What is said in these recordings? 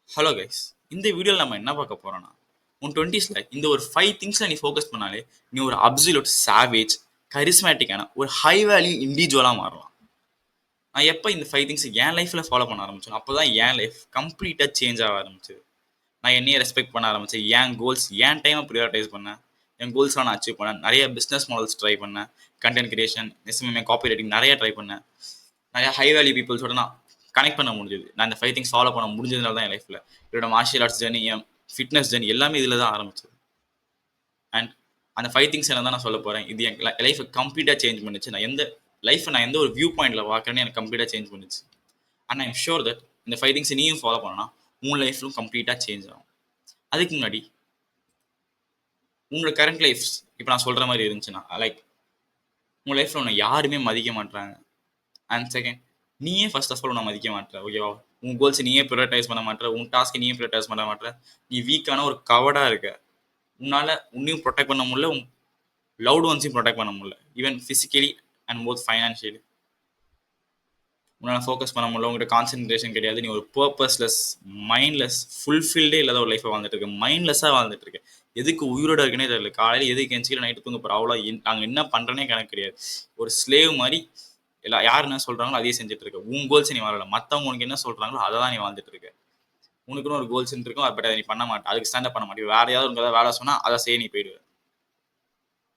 Hello guys, இந்த வீடியோவில் நம்ம என்ன பார்க்க போறோம்னா, உன் டுவெண்ட்டீஸில் இந்த ஒரு 5 திங்ஸில் நீ ஃபோக்கஸ் பண்ணாலே நீ ஒரு அப்சல்யூட் சாவேஜ், கரிஸ்மேட்டிக்கான ஒரு ஹை வேல்யூ இண்டிவிஜுவலாக மாறலாம். நான் எப்போ இந்த 5 திங்ஸ் என் லைஃப்பில் ஃபாலோ பண்ண ஆரம்பிச்சேன், அப்போ தான் என் லைஃப் கம்ப்ளீட்டாக சேஞ்ச் ஆக ஆரம்பிச்சது. நான் என்னையே ரெஸ்பெக்ட் பண்ண ஆரம்பிச்சேன். என் கோல்ஸ், என் டைமை ப்ரியாரிட்டைஸ் பண்ணேன். என் கோல்ஸ்லாம் நான் அச்சீவ் பண்ணேன். நிறைய பிஸ்னஸ் மாடல்ஸ் ட்ரை பண்ணேன். Content creation, SMM, copywriting நிறைய ட்ரை பண்ணேன். நிறைய ஹை வேல்யூ பீப்புள்ஸோட நான் கனெக்ட் பண்ண முடிஞ்சது. நான் இந்த 5 திங்ஸ் ஃபாலோ பண்ண முடிஞ்சதுனால தான் என் லைஃப்பில் என்னோட மார்ஷியல் ஆர்ட்ஸ் ஜர்னி, என் ஃபிட்னஸ் ஜர்னி எல்லாமே இதில் தான் ஆரம்பிச்சது. அண்ட் அந்த 5 திங்ஸ் என்ன தான் நான் சொல்ல போகிறேன். இது என் லைஃப்பை கம்ப்ளீட்டாக சேஞ்ச் பண்ணிச்சு. நான் எந்த ஒரு வியூ பாயிண்டில் பார்க்குறேன்னு எனக்கு கம்ப்ளீட்டாக சேஞ்ச் பண்ணிச்சு. And I am sure that இந்த 5 திங்ஸ் நீயும் ஃபாலோ பண்ணனா உன் லைஃப்லும் கம்ப்ளீட்டாக சேஞ்ச் ஆகும். அதுக்கு முன்னாடி உங்களோட கரண்ட் லைஃப் இப்போ நான் சொல்கிற மாதிரி இருந்துச்சுன்னா, லைக் உங்கள் லைஃப்பில் உன்னை யாருமே மதிக்க மாட்டாங்க. அண்ட் செகண்ட், நீயே ஃபர்ஸ்ட் ஆஃப் ஆல் உன்னை மதிக்க மாட்டேற. ஓகேவா? உன் கோல்ஸ் நீயே ப்ரியாரிட்டைஸ் பண்ண மாட்டேற. உன் டாஸ்க்கை நீயே ப்ரியாரிட்டைஸ் பண்ண மாட்டேற. நீ வீக்கான ஒரு கவர்டாக இருக்க. உன்னால் உன்னையும் ப்ரொடெக்ட் பண்ண முடியல, உன் லவ்டு ஒன்ஸையும் ப்ரொடெக்ட் பண்ண முடியல. Even physically and both financially உன்னால் ஃபோக்கஸ் பண்ண முடியல. உங்கள்கிட்ட கான்சென்ட்ரேஷன் கிடையாது. நீ ஒரு பர்பஸ்லெஸ், மைண்ட்லெஸ், ஃபுல்ஃபில்டே இல்லாத ஒரு லைஃப்பை வாழ்ந்துட்டு இருக்க. மைண்ட்லெஸ்ஸாக வாழ்ந்துட்டு இருக்க. எதுக்கு உயிரோட இருக்குன்னே தெரியல. காலையில் எதுக்கு எஞ்சிக்கல, நைட்டு தூங்க போகிற. அவ்வளோ நாங்கள் என்ன பண்ணுறேனே கணக்கு கிடையாது. ஒரு ஸ்லேவ் மாதிரி யார் என்ன சொல்கிறாங்களோ அதையே செஞ்சுட்டு இருக்க. உன் கோல்ஸ் நீ வாழல. மற்றவங்க உனக்கு என்ன சொல்கிறாங்களோ அதை தான் நீ வாழ்ந்துட்டு இருக்க. உனக்குன்னு ஒரு கோல்ஸ் இருக்கும், பட் அதை நீ பண்ண மாட்டேன். அதுக்கு ஸ்டாண்டப் பண்ண மாட்டேன். வேறு ஏதாவது உனக்கு ஏதாவது வேலை சொன்னால் அதை செய்ய நீ போயிடுவேன்.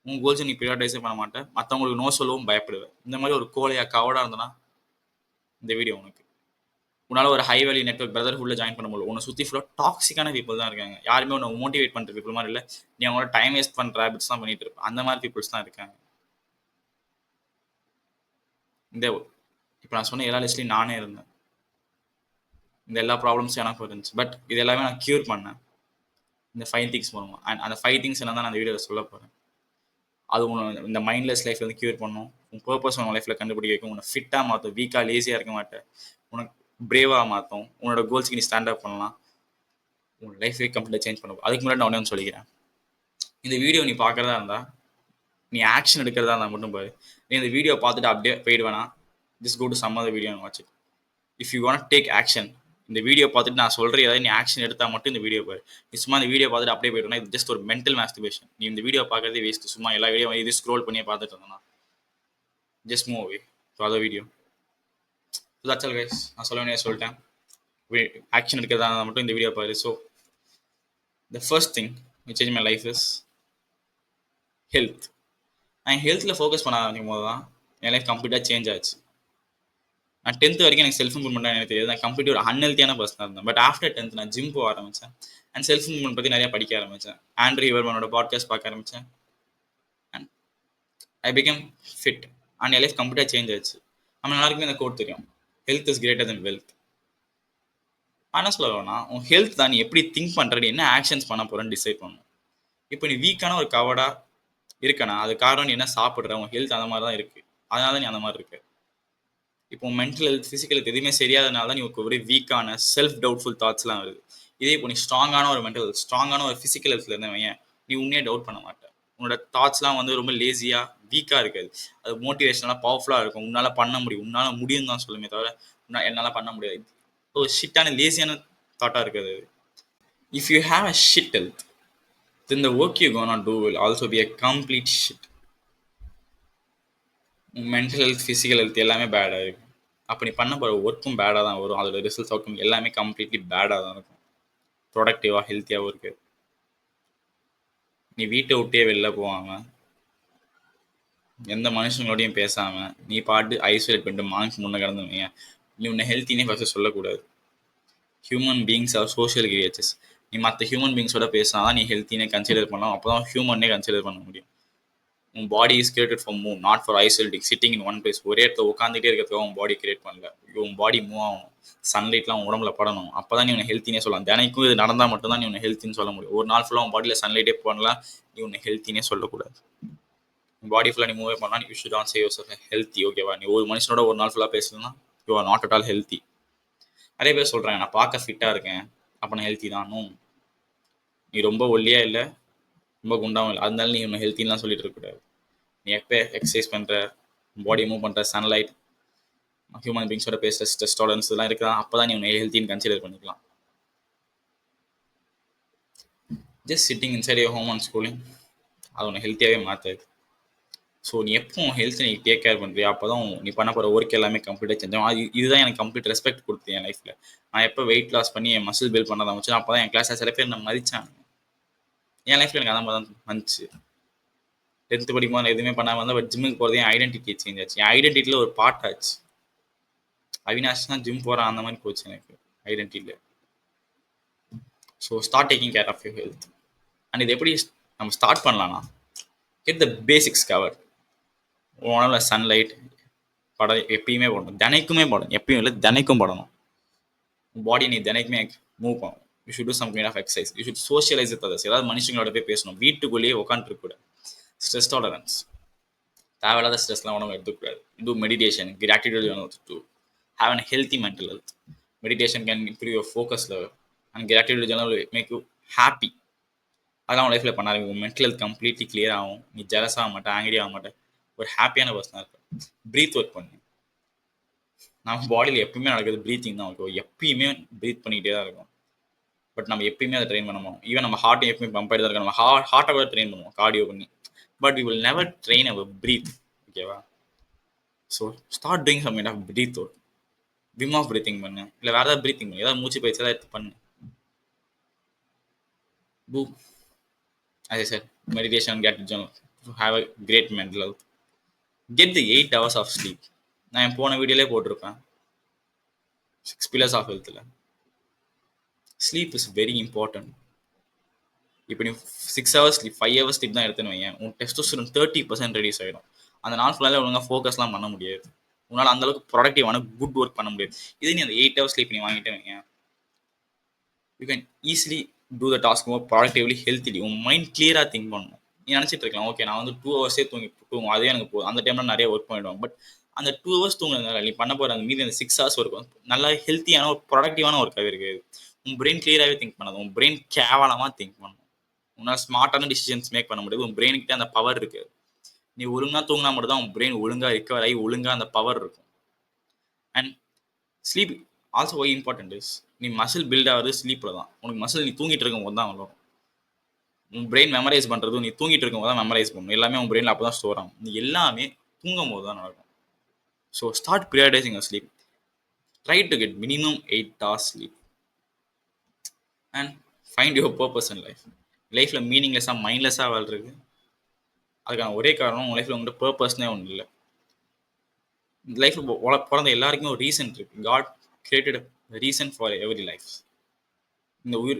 உன் கோல்ஸை நீ ப்ரியாரிட்டைஸே பண்ண மாட்டேன். மற்றவங்களுக்கு நோ சொல்லவும் பயப்படுவேன். இந்த மாதிரி ஒரு கோலையாக கவடாக இருந்தனா இந்த வீடியோ உனக்கு. உன்னால் ஒரு ஹை வேல்யூ நெட்வொர்க் பிரதர்ஹுட்டில் ஜாயின் பண்ண முடியல. உன்னை சுற்றி ஃபுல்லாக டாக்ஸிக்கான பீப்புள் தான் இருக்காங்க. யாருமே உன்னை மோட்டிவேட் பண்ணுற பீப்புள் மாதிரி இல்லை. நீ அவங்களோட டைம் வேஸ்ட் பண்ணுற ஹேபிட்ஸ் தான் பண்ணிட்டு இருப்ப. அந்த மாதிரி பீப்புள்ஸ் தான் இருக்காங்க. இந்த இப்போ நான் சொன்ன எல்லா லிஸ்ட்லையும் நானே இருந்தேன். இந்த எல்லா ப்ராப்ளம்ஸும் எனக்கு இருந்துச்சு. பட் இது எல்லாமே நான் க்யூர் பண்ணேன் இந்த 5 திங்ஸ் மூலமாக. அண்ட் அந்த 5 திங்ஸ் என்ன தான் நான் அந்த வீடியோவில் சொல்ல போகிறேன். அது உன்னை இந்த மைண்ட்லெஸ் லைஃப்ல வந்து க்யூர் பண்ணும். உன் பர்பஸ் உன் லைஃப்பில் கண்டுபிடிக்க வைக்கும். உன்னை ஃபிட்டாக மாற்றும். வீக்காக லேசியாக இருக்க மாட்டேன். உனக்கு பிரேவாக மாற்றும். உன்னோட கோல்ஸ்க்கு நீ ஸ்டாண்ட் அப் பண்ணலாம். உன் லைஃபே கம்ப்ளீட்டாக சேஞ்ச் பண்ணுவோம். அதுக்கு முன்னாடி நான் ஒன்று சொல்லிக்கிறேன். இந்த வீடியோ நீ பார்க்குறதா இருந்தால், நீ ஆக்ஷன் எடுக்கிறதா இருந்தால் மட்டும் பாரு. நீ இந்த வீடியோ பார்த்துட்டு அப்படியே போயிடுவேனா, just go to some other video and watch it. If you want take action, இந்த வீடியோ பார்த்துட்டு நான் சொல்கிற ஏதாவது நீ ஆக்ஷன் எடுத்தால் மட்டும் இந்த வீடியோ பாரு. நீ சும்மா இந்த வீடியோ பார்த்துட்டு அப்படியே போயிடுவேனா, இது ஜஸ்ட் ஒரு மென்டல் மாஸ்டிபேஷன். நீ இந்த வீடியோ பார்க்குறதே வேஸ்ட். சும்மா எல்லா வீடியோ இது ஸ்க்ரோல் பண்ணியே பார்த்துட்டு இருந்தேன்னா, just move away to other video. That's all guys. நான் சொல்ல வேண்டிய சொல்லிட்டேன். ஆக்ஷன் எடுக்கிறதா இருந்தால் மட்டும் இந்த வீடியோ பாரு. So the first thing which change my life is health. நான் ஹெல்த்தில் ஃபோக்கஸ் பண்ண ஆரம்பிக்கும் போது தான் என் லைஃப் கம்ப்ளீட்டாக சேஞ்ச் ஆச்சு. நான் 10th வரைக்கும் எனக்கு செல்ஃப் இம்ப்ரூவ்மெண்ட் எனக்கு தெரியாது. நான் கம்ப்ளீட் ஒரு அன்ஹெல்த்தியான பர்சனாக இருந்தேன். பட் ஆஃப்டர் 10th நான் ஜிம் போக ஆரம்பித்தேன். அண்ட் செல்ஃப் இம்ப்ரூவ்மெண்ட் பற்றி நிறைய படிக்க ஆரம்பித்தேன். ஆண்ட்ரி ஹிவர்மனோட பாட்காஸ்ட் பார்க்க ஆரம்பித்தேன். And I become fit. And என் லைஃப் கம்ப்ளீட்டாக சேஞ்ச் ஆச்சு. நம்ம எல்லாருக்குமே இந்த கோட் தெரியும், health is greater than wealth. ஆனால் சொல்லணும்னா உன் ஹெல்த் தான் நீ எப்படி திங்க் பண்ணுறது, என்ன ஆக்ஷன்ஸ் பண்ண போகிறேன்னு டிசைட் பண்ணணும். இப்போ நீ வீக்கான ஒரு கவர்டாக இருக்கனா, அது காரணம் நீ என்ன சாப்பிட்ற, உன் ஹெல்த் அந்த மாதிரி தான் இருக்குது. அதனால தான் நீ அந்த மாதிரி இருக்கு. இப்போ மென்டல் ஹெல்த், ஃபிசிக்கல் ஹெல்த் எதுவுமே சரியாதனால தான் நீ ஒரு வீக்கான செல்ஃப் டவுட்ஃபுல் தாட்ஸ்லாம் வருது. இதே இப்போ நீ ஸ்ட்ராங்கான ஒரு மென்டல் ஹெல்த், ஸ்ட்ராங்கான ஒரு ஃபிசிக்கல் ஹெல்த்தில் இருந்தவங்க, நீ உன்னே டவுட் பண்ண மாட்டேன். உன்னோட தாட்ஸ்லாம் வந்து ரொம்ப லேசியாக, வீக்காக இருக்காது. அது மோட்டிவேஷனலாக, பவர்ஃபுல்லாக இருக்கும். உன்னால் பண்ண முடியும், உன்னால் முடியும் தான் சொல்லுமே தவிர என்னால் பண்ண முடியாது ஒரு ஷிட்டான லேசியான தாட்டாக இருக்காது. If you have a shit health, then the work you're gonna do will also be a complete shit. Mental health, physical health எல்லாமே பேடாக இருக்கும். அப்போ நீ பண்ண போகிற ஒர்க்கும் பேடாக தான் வரும். அதோட ரிசல்ட்ஸ் அவுட்கம் எல்லாமே கம்ப்ளீட்லி பேடாக தான் இருக்கும். ப்ரொடக்டிவாக, ஹெல்த்தியாகவும் இருக்குது. நீ வீட்டை விட்டே வெளில போகாமல், எந்த மனுஷங்களோடையும் பேசாமல், நீ பாட்டு ஐசோலேட் பண்ணிட்டு மாங்ஸ் முன்னே கிடந்துவீங்க. நீ உன்னை ஹெல்த்தினே ஃபஸ்ட்டு சொல்லக்கூடாது. Human beings are social creatures. நீ மற்ற ஹியூமன் பீங்ஸோட பேசினா தான் நீ ஹெல்த்தினே கன்சிடர் பண்ணலாம். அப்போ தான் ஹியூமன்னே கன்சிடர் பண்ண முடியும். உன் body is created for move, not for isolating sitting in one place. ஒரே இடத்துல உட்காந்துட்டே இருக்கிறதுக்காக உன் பாடி கிரியேட் பண்ணல. உன் பாடி மூவ் ஆகணும், சன்லைட்லாம் உன் உடம்புல படணும். அப்போ தான் நீ உன்னை ஹெல்த்தினே சொல்லலாம். தினைக்கும் இது நடந்தால் மட்டும்தான் நீ உன்னை ஹெல்த்தின்னு சொல்ல முடியும். ஒரு நாள் ஃபுல்லாக உன் பாடியில் சன்லைட்டே பண்ணலாம், நீ உன்னை ஹெல்த்தினே சொல்லக்கூடாது. உன் பாடி ஃபுல்லாக நீ மூவே பண்ணலாம், you should not say your self healthy. ஓகேவா? நீ ஒரு மனுஷனோட ஒரு நாள் ஃபுல்லாக பேசணும்னா you are not at all healthy. நிறைய பேர் சொல்கிறாங்க, நான் பார்க்க ஃபிட்டாக இருக்கேன், அப்போ நான் ஹெல்த்தி தானும். நீ ரொம்ப ஒல்லியா இல்லை, ரொம்ப குண்டாகவும் இல்லை, அதனால நீ உன்னை ஹெல்த்தின்லாம் சொல்லிட்டு இருக்கக்கூடாது. நீ எப்போ எக்ஸசைஸ் பண்ணுற, பாடி மூவ் பண்ணுற, சன்லைட், ஹியூமன் பீங்ஸோட பேசுகிற, ஸ்ட்ரெஸ் டாலரன்ஸ் இதெல்லாம் இருக்குதா, அப்போ தான் நீ உன்னை ஹெல்த்தின்னு கன்சிடர் பண்ணிக்கலாம். Just sitting inside your home and schooling அது உன்னை ஹெல்த்தியாகவே மாற்றாது. ஸோ நீ எப்போ ஹெல்த் நீ டேக் கேர் பண்ணுறியா அப்போ தான் நீ பண்ண போகிற ஒர்க் எல்லாமே கம்ப்ளீட்டாக செஞ்சோம். இதுதான் எனக்கு கம்ப்ளீட் ரெஸ்பெக்ட் கொடுத்து என் லைஃப்பில். நான் எப்போ வெயிட் லாஸ் பண்ணி என் மசில் பில்ட் பண்ண ஆரம்பிச்சேன் அப்போ தான் என் கிளாஸில் சில பேர் நான் மதிச்சாங்க. என் லைஃப்பில் எனக்கு அந்த மாதிரி தான் வந்துச்சு. 10th படிக்கும்போது எதுவுமே பண்ணாமல் இருந்தால் பட் ஜிம்முக்கு போகிறது என் ஐடென்டிட்டி சேஞ்ச் ஆச்சு. என் ஐடென்டிட்டியில் ஒரு பார்ட் ஆச்சு. அவினாஷ் தான் ஜிம் போகிறான் அந்த மாதிரி போச்சு எனக்கு ஐடென்டிட்டியில். So start taking care of your health. And இது எப்படி நம்ம ஸ்டார்ட் பண்ணலாம்னா கெட் த பேசிக்ஸ் கவர். உணவுல சன்லைட் படம் எப்பயுமே போடணும், தினைக்குமே போடணும், எப்பயும் இல்லை தினைக்கும் போடணும். பாடி நீ தினைக்குமே மூவ் பண்ணணும். You should do some kind of exercise. You should socialise with others. ஏதாவது மனுஷங்களோட போய் பேசணும். வீட்டுக்குள்ளேயே உட்காந்துருக்க கூட. ஸ்ட்ரெஸ் டாலரன்ஸ், தேவையில்லாத ஸ்ட்ரெஸ்லாம் உடம்பு எடுத்துக்கூடாது. Do meditation, gratitude to have an healthy mental health. Meditation can improve your focus level and gratitude general make you happy. அதெல்லாம் உன் லைஃப்பில் பண்ணாரு. உன் மென்டல் ஹெல்த் கம்ப்ளீட்லி கிளியர் ஆகும். நீ ஜெலஸ் ஆக மாட்டேன், ஆங்கிரி ஆக மாட்டேன், ஒரு ஹாப்பியான பர்சனாக இருக்கும். ப்ரீத் ஒர்க் பண்ணு. நம்ம பாடியில் எப்பயுமே நடக்குது ப்ரீத்திங் தான். இருக்கும் எப்பயுமே ப்ரீத் பண்ணிக்கிட்டே தான் இருக்கும். பட் நம்ம எப்பயுமே அதை ட்ரெயின் பண்ணணும். ஈவன் நம்ம ஹார்ட்டையும் எப்பயுமே பம்ப் ஆகிட்டு தான் இருக்கும். நம்ம ஹார்ட்டை கூட ட்ரெயின் பண்ணுவோம் கார்டியோ பண்ணி. But we will never train our breath. ஓகேவா? So start doing some kind of breath work. Wim Hof breathing பண்ணு, இல்லை வேறு ஏதாவது ப்ரீத்திங் பண்ணு, ஏதாவது மூச்சு பயிற்சி ஏதாவது எடுத்து பண்ணு. Do as I said, meditation, get to have a great mental health. Get the 8 hours of sleep. நான் என் போன வீடியோலே போட்டிருப்பேன் 6 pillars of healthல. Sleep is very important. இப்போ நீ 6 hours ஸ்லீப் 5 hours ஸ்லீப் தான் எடுத்துன்னு வைங்க, உன் டெஸ்டோஸ்டெரான் 30% ரெடியூஸ் ஆகிடும். அந்த நாள் ஃபுல்லாக ஒழுங்காக ஃபோக்கஸ்லாம் பண்ண முடியாது. உன்னால் அந்தளவுக்கு ப்ரொடக்டிவான குட் ஒர்க் பண்ண முடியாது. இதே நீ அந்த 8 hours ஸ்லீப் நீ வாங்கிட்டே வைங்க, you can easily do the task more productively healthily. உன் மைண்ட் கிளியராக திங்க் பண்ணணும். நீ நினச்சிட்டு இருக்கலாம், ஓகே நான் வந்து 2 hours தூங்கும் அதே எனக்கு போதும், அந்த டைமில் நிறைய ஒர்க் பண்ணிவிடுவாங்க. பட் அந்த 2 hours தூங்குறதுனால நீ பண்ண போகிற அந்த மீதி அந்த 6 hours ஒர்க் நல்லா ஹெல்த்தியான ஒரு ப்ரொடக்டிவான ஒர்க்காகவே இருக்குது. உன் பிரெயின் கிளியராகவே திங்க் பண்ணாது. உன் பிரெயின் கேவலமாக திங்க் பண்ணணும். உன்னால் ஸ்மார்ட்டான டிசிஷன்ஸ் மேக் பண்ண முடியாது. உன் பிரெயின்கிட்ட அந்த பவர் இருக்குது. நீ ஒழுங்காக தூங்கினா மட்டும் தான் உன் பிரெயின் ஒழுங்காக ரிக்கவர் ஆகி ஒழுங்காக அந்த பவர் இருக்கும். And sleep also why important is, நீ மசில் பில்ட் ஆகுது ஸ்லீப்பில் தான். உனக்கு மசில் நீ தூங்கிட்டு இருக்கும் போது தான் வரும். உன் பிரெயின் மெமரைஸ் பண்ணுறது நீ தூங்கிட்டு இருக்கும் போது தான் மெமரைஸ் பண்ணணும். எல்லாமே உன் பிரெயினில் அப்போ தான் ஸ்டோர் ஆகும். நீ எல்லாமே தூங்கும் போது தான் நடக்கும். So start prioritising your sleep. Try to get minimum 8 hours sleep and find your purpose in life. லைஃப்பில் மீனிங்லெஸ்ஸாக மைண்ட்லெஸ்ஸாக வாழ்றது அதுக்கான ஒரே காரணம் உங்கள் லைஃப்பில் உங்கள்கிட்ட பர்பஸ்னே ஒன்றும் இல்லை. இந்த லைஃப்பில் பிறந்த எல்லாருக்குமே ஒரு ரீசன் இருக்குது. God created reason for every life.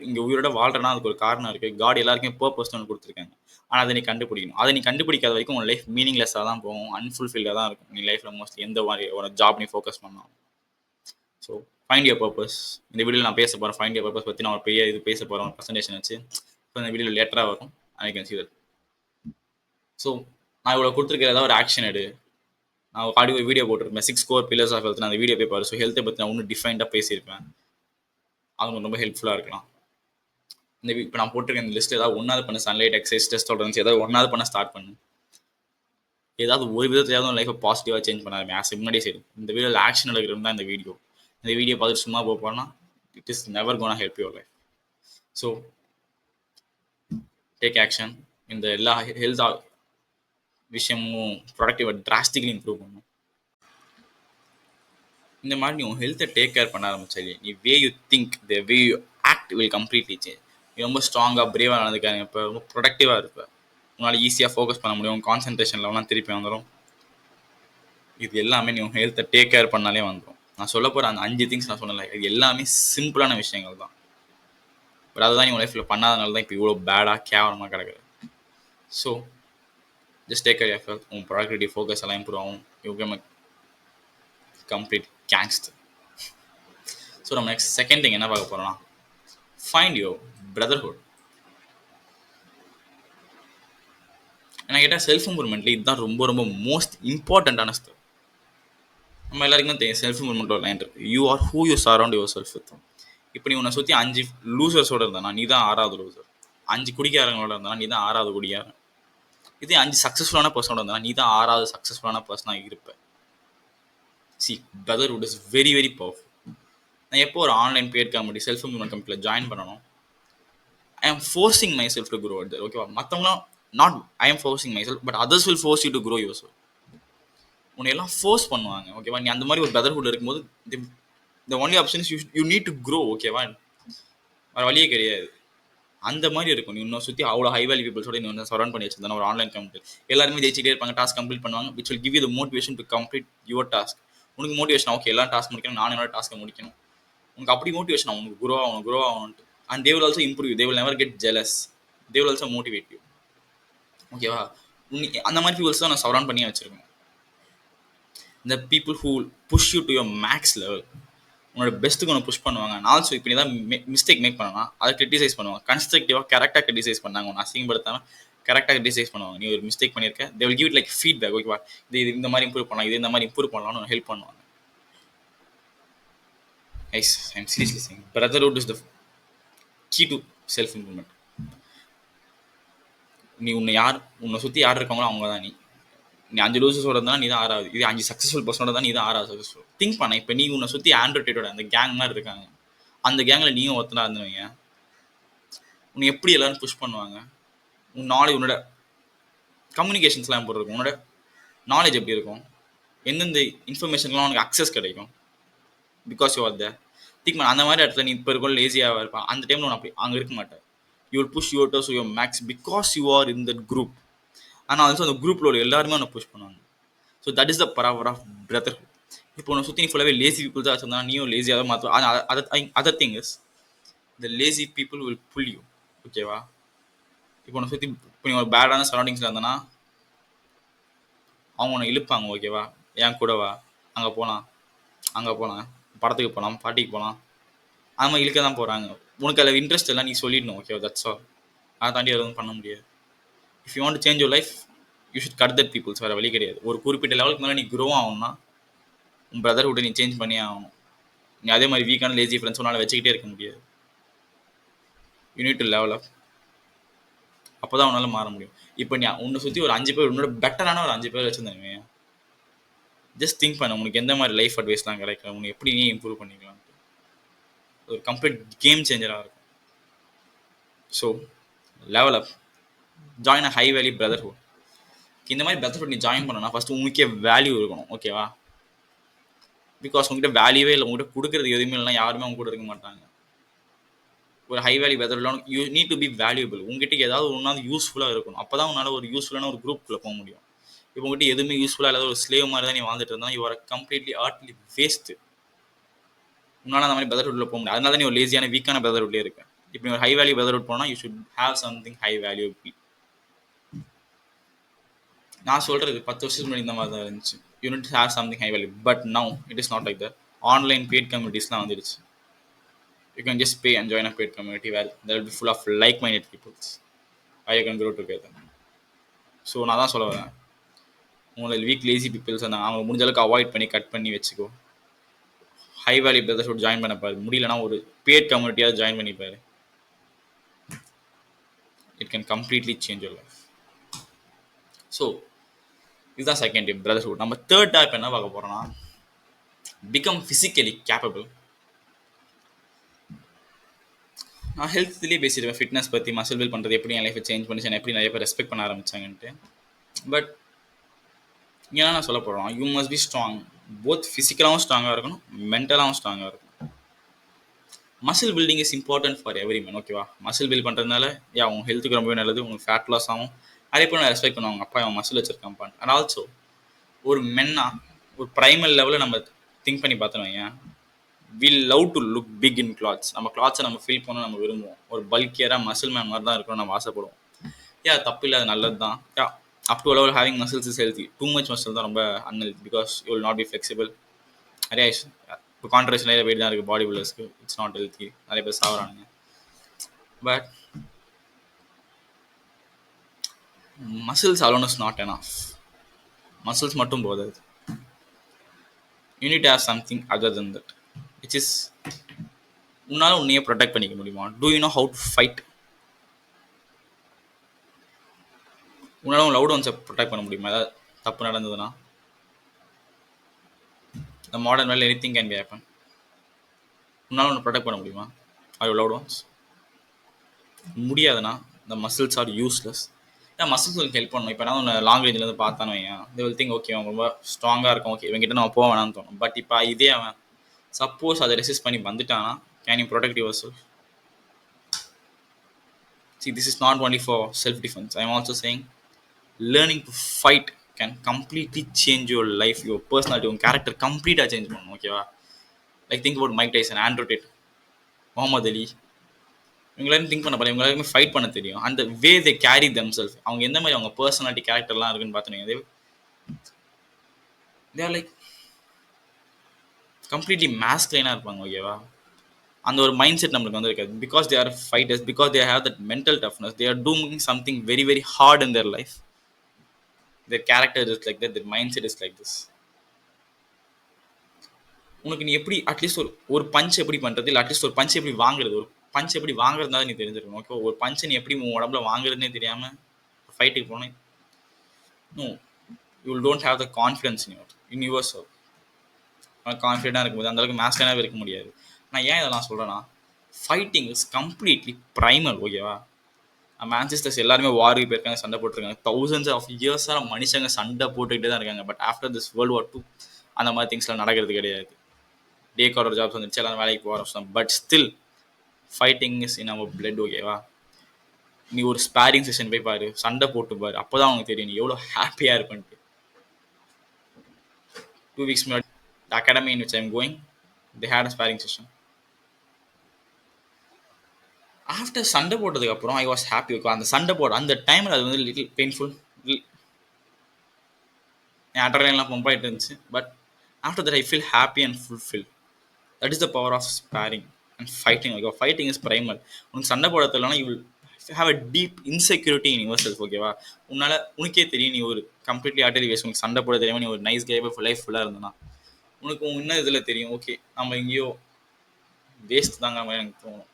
இங்கே உயிரோட வாழ்றனா அதுக்கு ஒரு காரணம் இருக்குது. காட் எல்லாருக்குமே பர்பஸ் ஒன்று கொடுத்துருக்காங்க. ஆனால் அதை நீ கண்டுபிடிக்கணும். அதை நீ கண்டுபிடிக்காத வரைக்கும் உன் லைஃப் மீனிங்லெஸ்ஸாக தான் போகும், அன்ஃபுல்ஃபில்டாக தான் இருக்கும். நீ லைஃப்பில் மோஸ்ட்லி எந்த மாதிரி ஒரு ஜாப் நீ ஃபோக்கஸ் பண்ணணும். So find your purpose. இந்த வீடியோவில் நான் பேச போகிறேன் ஃபைண்ட் யுவர் பர்பஸ் பற்றி. நான் ஒரு பெரிய இது பேச போகிறேன் ப்ரெசன்டேஷன் வச்சு. இப்போ இந்த வீடியோவில் லேட்டராக வரும், I can see that. So நான் இவ்வளோ கொடுத்துருக்கிற ஏதாவது ஒரு ஆக்ஷன் எடு. நான் ஆடியோ வீடியோ போட்டிருப்பேன் 6 core pillars ஆஃப் ஹெல்த். நான் அந்த வீடியோ போய் பாரு. ஸோ ஹெல்த்தை பற்றி நான் இன்னும் டிஃபைன்டாக பேசியிருப்பேன். அது ரொம்ப ஹெல்ப்ஃபுல்லாக இருக்கலாம். இந்த இப்போ நான் போட்டிருக்க இந்த லிஸ்ட் ஏதாவது ஒன்றாவது பண்ண, சன்லைட், எக்ஸசைஸ், டெஸ்ட் டாலரன்ஸ் ஏதாவது ஒன்றாவது பண்ண ஸ்டார்ட் பண்ணு. ஏதாவது ஒரு விதத்தையாவது லைஃப்பை பாசிட்டிவாக சேஞ்ச் பண்ணாருமே. முன்னாடியே சரி, இந்த வீடியோவில் ஆக்ஷன் எடுக்கிறது தான் இந்த வீடியோ. இந்த வீடியோ பார்த்துட்டு சும்மா போனா it is never gonna help your life. So take action. இந்த எல்லா ஹெல்த் விஷயமும் ப்ரொடக்டிவாக டிராஸ்டிக்லி இம்ப்ரூவ் பண்ணும். இந்த மாதிரி நீ உன் ஹெல்த்தை டேக் கேர் பண்ண ஆரம்பிச்சாலே நீ way you think the way you act will completely change. நீ ரொம்ப ஸ்ட்ராங்காக பிரேவாக நடந்துக்காங்க. இப்போ ரொம்ப ப்ரொடக்டிவாக இருப்பேன். உன்னால் ஈஸியாக ஃபோக்கஸ் பண்ண முடியும். கான்சன்ட்ரேஷன் லெவலாம் திருப்பி வந்துடும். இது எல்லாமே நீ உன் ஹெல்த்தை டேக் கேர் பண்ணாலே வந்துடும். நான் சொல்ல போகிற அந்த 5 திங்ஸ் நான் சொன்னல, இது எல்லாமே சிம்பிளான விஷயங்கள் தான். பட் அதுதான் நீ உன் லைஃப்பில் பண்ணாதனால தான் இப்போ இவ்வளோ பேடாக கேவலமாக கிடக்குது. So just take care of health. உன் ப்ரொடக்டிவிட்டி ஃபோக்கஸ் எல்லாம் இம்ப்ரூவ் ஆகும். You came complete gangster. So நம்ம நெக்ஸ்ட் செகண்ட் திங் என்ன பார்க்க போகிறோம்னா ஃபைண்ட் யுவர் பிரதர்ஹுட். என்ன கேட்டால் செல்ஃப் இம்ப்ரூவ்மெண்ட்ல இதுதான் ரொம்ப ரொம்ப மோஸ்ட் இம்பார்ட்டண்ட்டான ஸ்டெப். நம்ம எல்லாருக்குமே தெரியும் செல்ஃப் இம்ப்ரூவ்மெண்ட் ஒரு லைன் இருக்குது, you are who you surround your self with. இப்போ நீ உன்னை சுற்றி 5 லூசர்ஸோடு இருந்தானா நீ தான் 6வது லூசர். 5 குடிக்காரங்களோட இருந்தானா நீ தான் 6வது குடிக்காரன். இதே 5 சக்ஸஸ்ஃபுல்லான பர்சனோட இருந்தானா நீ தான் 6வது சக்ஸஸ்ஃபுல்லான பர்சனாக இருப்பேன். C brotherhood is very very powerful. நான் எப்போ ஒரு online paid company self improvement கம்பெனியில் ஜாயின் பண்ணணும், ஐ am forcing myself to grow at that. ஓகேவா? மத்தவங்கலாம் not I am forcing myself, but others will force you to grow yourself. உன்னை எல்லாம் force பண்ணுவாங்க. ஓகேவா? நீ அந்த மாதிரி ஒரு பிரதர்ஹுட் இருக்கும்போது the only option is you need to grow. ஓகேவா? வேற வழியே கிடையாது. அந்த மாதிரி இருக்கும். நீ இன்னும் சுத்தி அவ்வளோ ஹை வேல்யூ பீப்பிள்ஸோட நீ வந்து சரௌண்ட் பண்ணி வச்சிருந்தா ஒரு ஆன்லைன் கம்ப்யூட்டர் எல்லாருமே ஜெயிச்சிட்டே இருப்பாங்க, டாஸ்க் கம்ப்ளீட் பண்ணுவாங்க, which will give you the motivation to complete your task. உனக்கு மோட்டிவேஷன் ஓகே எல்லாம் டாஸ்க் முடிக்கணும், நான் என்னோட டாஸ்க்கை முடிக்கணும். உனக்கு அப்படி மோட்டிவேஷன் ஆகும், உனக்கு grow ஆகணும்ட்டு. And they will also improve you, they will never get jealous, they will also motivate you. ஓகேவா? அந்த மாதிரி பீப்புள்ஸ் தான் நான் சரௌண்ட் பண்ணி வச்சிருக்கேன். the people who push you to your max level, உன்னோட பெஸ்ட்டுக்கு ஒன்று புஷ் பண்ணுவாங்க. ஆல்சோ இப்போ நீ தான் மிஸ்டேக் மேக் பண்ணனா அதை கிரிட்டிசைஸ் பண்ணுவாங்க, கன்ஸ்ட்ரக்டிவாக கரெக்டாக கிரிட்டிசைஸ் பண்ணாங்க, ஒன்று அசிங்கப்படுத்தாமல் கரெக்டாக கிரிட்டிசைஸ் பண்ணுவாங்க. நீ ஒரு மிஸ்டேக் பண்ணியிருக்க, they will give it like feedback. ஓகேவா? இது இந்த மாதிரி இம்ப்ரூவ் பண்ணலாம், இது இந்த மாதிரி இம்ப்ரூவ் பண்ணலாம்னு ஹெல்ப் பண்ணுவாங்க. As I am seriously saying brotherhood is the key to self improvement. நீ உன்னை சுற்றி யார் இருக்காங்களோ அவங்க தான் நீ. நீ 5 லூசஸோட தான் நீ தான் 6வது, இது 5 சக்ஸஸ்ஃபுல் பர்சனோட தான் நீ தான் 6வது சக்ஸஸ்ஃபுல். திங்க் பண்ண, இப்போ நீ உன்னை சுற்றி ஆண்ட்ராய்டோட அந்த கேங் மாதிரி இருக்காங்க, அந்த கேங்கில் நீயும் ஒருத்தனா இருந்தவங்க, உன்னை எப்படி எல்லாரும் புஷ் பண்ணுவாங்க? உன் நாலேஜ், உன்னோட கம்யூனிகேஷன்ஸ்லாம் எப்படி இருக்கும், உன்னோட நாலேஜ் எப்படி இருக்கும், எந்தெந்த இன்ஃபர்மேஷன்லாம் உனக்கு அக்சஸ் கிடைக்கும், because you are there. Think பண்ண, அந்த மாதிரி இடத்துல நீ இப்போ இருக்கும் லேசியாக இருப்பான், அந்த டைமில் உன் அப்படி அங்கே இருக்க மாட்டேன். You will push your toes your max because you are in that group. ஆனால் ஆல்சோ அந்த குரூப்பில் உள்ள எல்லாருமே உன்னை புஷ் பண்ணுவாங்க. So that is the power of brotherhood. இப்போ உன்னை சுற்றி நீ ஃபுல்லாகவே லேசி பீப்புள் தான் வச்சிருந்தா நீயும் லேசியாக தான் மாற்றுவோம். Other thing is the lazy people will pull you. ஓகேவா? இப்போ உன்னை சுற்றி இப்போ நீ ஒரு பேடான சரௌண்டிங்ஸில் இருந்தனா அவங்க உன்னை இழுப்பாங்க. ஓகேவா? ஏன் கூடவா, அங்கே போகலாம், படத்துக்கு போகலாம், பாட்டிக்கு போகலாம், அது மாதிரி இழுக்க தான் போகிறாங்க. உனக்கு அதில் இன்ட்ரெஸ்ட் எல்லாம் நீ சொல்லிடணும். ஓகேவா? That's all. அதை தாண்டி எதுவும் பண்ண முடியாது. If you want to change your life, you should cut that peoples. வேறு வழி கிடையாது. ஒரு குறிப்பிட்ட லெவலுக்கு மேலே நீ க்ரோ ஆகணும்னா உன் பிரதர்ஹுட்டை நீ சேஞ்ச் பண்ணி ஆகணும். நீ அதே மாதிரி வீக்கான லேசி ஃப்ரெண்ட்ஸ் உன்னால் வச்சுக்கிட்டே இருக்க முடியாது. You need to level up. அப்போ தான் உன்னால் மாற முடியும். இப்போ நீ உன்னை சுற்றி ஒரு 5 பேர், உன்னோட பெட்டரான ஒரு 5 பேர் வச்சுருந்தாங்க. ஜஸ்ட் திங்க் பண்ண, உனக்கு எந்த மாதிரி லைஃப் அட்வைஸ்லாம் கிடைக்கும், உனக்கு எப்படி நீ இம்ப்ரூவ் பண்ணிக்கலாம். ஒரு கம்ப்ளீட் கேம் சேஞ்சராக இருக்கும். ஸோ லெவல் அப், ஜாயின் அ ஹை வேல்யூ பிரதர்ஹுட். இந்த மாதிரி பிரதர்ஹுட் நீ ஜாயின் பண்ணனா ஃபர்ஸ்ட் உங்களுக்கே வேல்யூ இருக்கணும். ஓகேவா? பிகாஸ் உங்ககிட்ட வேல்யூவே இல்லை, உங்ககிட்ட கொடுக்குறது எதுவுமே இல்லைனா யாருமே அவங்க கூட இருக்க மாட்டாங்க. ஒரு high value brotherhood you need to be valuable. உங்ககிட்ட ஏதாவது ஒன்றாவது யூஸ்ஃபுல்லாக இருக்கணும். அப்போ தான் உன்னால் ஒரு யூஸ்ஃபுல்லான ஒரு குரூப்பில் போக முடியும். இப்போ உங்ககிட்ட எதுவுமே யூஸ்ஃபுல்லாக இல்லாத ஒரு ஸ்லேவ் மாதிரி தான் நீ வாழ்ந்துட்டு இருந்தா யூ ஆர் கம்ப்ளீட்லி ஆர்ட்லி வேஸ்ட்டு. உன்னால் அந்த மாதிரி பிரதர்ஹுட்ல போக முடியாது. அதனால தான் நீ ஒரு லேசியான வீக்கான பிரதர்ஹுட்லேயே இருக்க. இப்போ நீ ஒரு ஹை வேல்யூ பிரதர்ஹுட் போனால் you should have something high value. நான் சொல்கிறது 10 வருஷத்துக்கு முன்னாடி இந்த மாதிரி தான் இருந்துச்சு. You need to have something high value. But now it is not like that. Online paid கம்யூனிட்டிஸ்லாம் வந்துடுச்சு. You can just pay and join a paid community where there will be full of like-minded people. I can grow together. So நான் தான் சொல்ல வரேன், உங்களை week lazy peoples இருந்தாங்க, அவங்க முடிஞ்ச அளவுக்கு அவாய்ட் பண்ணி கட் பண்ணி வச்சுக்கோ. ஹை வேல்யூ பிரதர்ஹுட் ஜாயின் பண்ண பாரு. முடியலன்னா ஒரு பேட் கம்யூனிட்டியாக ஜாயின் பண்ணிப்பாரு. It can completely change your life. So இதுதான் செகண்ட் டிப், பிரதர்ஹுட். நம்ம தேர்ட் டைப் என்ன பார்க்க போகிறோம்னா, பிகம் ஃபிசிக்கலி கேப்பபிள். நான் ஹெல்த்லேயே பேசிடுவேன், ஃபிட்னஸ் பற்றி, மசில் பில்ட் பண்ணுறது எப்படி என் லைஃப்பை சேஞ்ச் பண்ணிச்சு, எப்படி நிறைய பேர் ரெஸ்பெக்ட் பண்ண ஆரம்பிச்சாங்கன்ட்டு. பட் ஏன்னா நான் சொல்ல போகிறோம், you must be strong. Both ஃபிசிக்கலாகவும் ஸ்ட்ராங்காக இருக்கணும், மென்டலாகவும் ஸ்ட்ராங்காக இருக்கணும். Muscle building is important for every man. ஓகேவா? மசில் பில்ட் பண்ணுறதுனால உங்க ஹெல்த்துக்கு ரொம்பவே நல்லது, உங்களுக்கு ஃபேட் லாஸ் ஆகும். நிறைய பேர் ரெஸ்பெக்ட் பண்ணுவாங்க, அப்பா அவன் மசில் வச்சிருக்கான். அண்ட் ஆல்சோ ஒரு மென்னா ஒரு ப்ரைமல் லெவலில் நம்ம திங்க் பண்ணி பார்த்தோம், we love to look big in clothes. நம்ம கிளாத்ஸை நம்ம ஃபீல் பண்ண நம்ம விரும்புவோம். ஒரு பல்கியராக மசில் மேன் மாதிரி தான் இருக்கணும் நம்ம ஆசைப்படுவோம். தப்பு இல்லை, அது நல்லது தான். Up to level having muscles is healthy. Too much muscle தான் ரொம்ப unhealthy, because you will not be flexible. நிறைய இப்போ கான்ட்ரவர்சி நிறைய போயிட்டு தான் இருக்குது பாடி பில்டர்ஸ்க்கு. இட்ஸ் நாட் ஹெல்த்தி, நிறைய பேர் சாப்பிட்றானுங்க. But muscles alone is not enough. Muscles மட்டும் போதாது. You need to have something other than that, which is உன்னால் உன்னையே ப்ரொடெக்ட் பண்ணிக்க முடியுமா? Do you know how to fight? உன்னால் உன் லவ்ட் ஒன்ஸை ப்ரொடெக்ட் பண்ண முடியுமா? ஏதாவது தப்பு நடந்ததுன்னா இந்த modern world anything can be happen. உன்னால் ஒன்று ப்ரொடெக்ட் பண்ண முடியுமா? Or you loved ones? முடியாதுன்னா இந்த மசில்ஸ் ஆர் யூஸ்லெஸ். ஏன் மசில்ஸ் உங்களுக்கு ஹெல்ப் பண்ணணும். இப்போ நான் ஒன்று லாங் ரேஞ்சிலேருந்து பார்த்தானு வையன், தே வில் திங்க் ஓகே அவன் ரொம்ப ஸ்ட்ராங்காக இருக்கும், ஓகே இவங்ககிட்ட நம்ம போக வேணாம்னு தோணும். பட் இப்போ இதே அவன் சப்போஸ் அதை ரெசிஸ்ட் பண்ணி வந்துட்டானா, can you protect your self? See, this is not only for self defense. I am also saying learning to fight can completely change your life, your personality, your character completely change பண்ணும். ஓகேவா? Like think about Mike Tyson, Andrew Tate, Muhammad Ali, இவங்களாம் think பண்ண பாரு, இவங்க எல்லாருமே fight பண்ண தெரியும். அந்த வே தே கேரி தெம் செல்ஃப், அவங்க எந்த மாதிரி அவங்க பர்சனாலிட்டி கேரக்டர்லாம் இருக்குன்னு பார்த்தீங்க, தே ஆர் லைக் கம்ப்ளீட்லி மேஸ்குலைனாக இருப்பாங்க. ஓகேவா? அந்த ஒரு மைண்ட் செட் நம்மளுக்கு வந்து இருக்காது. Because they R fighters, because they have that mental toughness, they are doing something very very hard in their life. There character is like that, their mind set is like this. உனக்கு நீ எப்படி at least ஒரு ஒரு punch எப்படி பண்ணுறது, இல்லை at least ஒரு punch எப்படி வாங்குறது, ஒரு பஞ்ச் எப்படி வாங்குறதுனால நீ தெரிஞ்சிருக்கணும். ஓகே, ஒரு பஞ்சை நீ எப்படி உன் உடம்புல வாங்குறதுனே தெரியாமல் ஃபைட்டுக்கு போனேன், no, you don't have the confidence in yourself. கான்ஃபிடென்ட்டாக இருக்கும்போது அந்தளவுக்கு மேஸ்கனாகவே இருக்க முடியாது. நான் ஏன் இதெல்லாம் சொல்கிறேன்னா, ஃபைட்டிங் இஸ் கம்ப்ளீட்லி ப்ரைமல். ஓகேவா? மேன்செஸ்டர்ஸ் எல்லாருமே வாருக்கு போயிருக்காங்க, சண்டை போட்டிருக்காங்க. தௌசண்ட்ஸ் ஆஃப் இயர்ஸாக மனுஷங்க சண்டை போட்டுக்கிட்டே தான் இருக்காங்க. But after this world war 2 அந்த மாதிரி திங்ஸ்லாம் நடக்கிறது கிடையாது. டே காலர் ஜாப்ஸ் வந்துச்சு, எல்லாம் வேலைக்கு போக ஆரம்பிச்சோம். But still fighting is in our blood. ஓகேவா? நீ ஒரு ஸ்பேரிங் செஷன் போய் பாரு, சண்டை போட்டு பாரு, அப்போதான் உனக்கு தெரியும் நீ எவ்வளோ ஹாப்பியாக இருப்பேன்ட்டு. 2 weeks முன்னாடி the academy in which I'm going, they had a sparring session. After சண்டை போட்டதுக்கு அப்புறம் ஐ வாஸ் ஹாப்பி. இருக்கும் அந்த சண்டை போட அந்த டைமில் அது வந்து லிட்டில் பெயின்ஃபுல், என் அட்ரலைன்லாம் பம்ப் ஆகிட்டு இருந்துச்சு. But after that I feel happy and fulfil. That is the power of sparring and fighting. Okay, fighting is primal. உனக்கு சண்டை போட தெரியலனா you will have a deep insecurity in yourself. ஓகேவா? உன்னால் உனக்கே தெரியும் நீ ஒரு கம்ப்ளீட்லி ஆர்டரி வேஸ்ட். உனக்கு சண்டை போட தெரியாமல் நீ ஒரு நைஸ் கேப் லைஃப் ஃபுல்லாக இருந்தனா, உனக்கு இன்னும் இதில் தெரியும் ஓகே நம்ம எங்கேயோ வேஸ்ட் தாங்க மாதிரி எனக்கு தோணும்.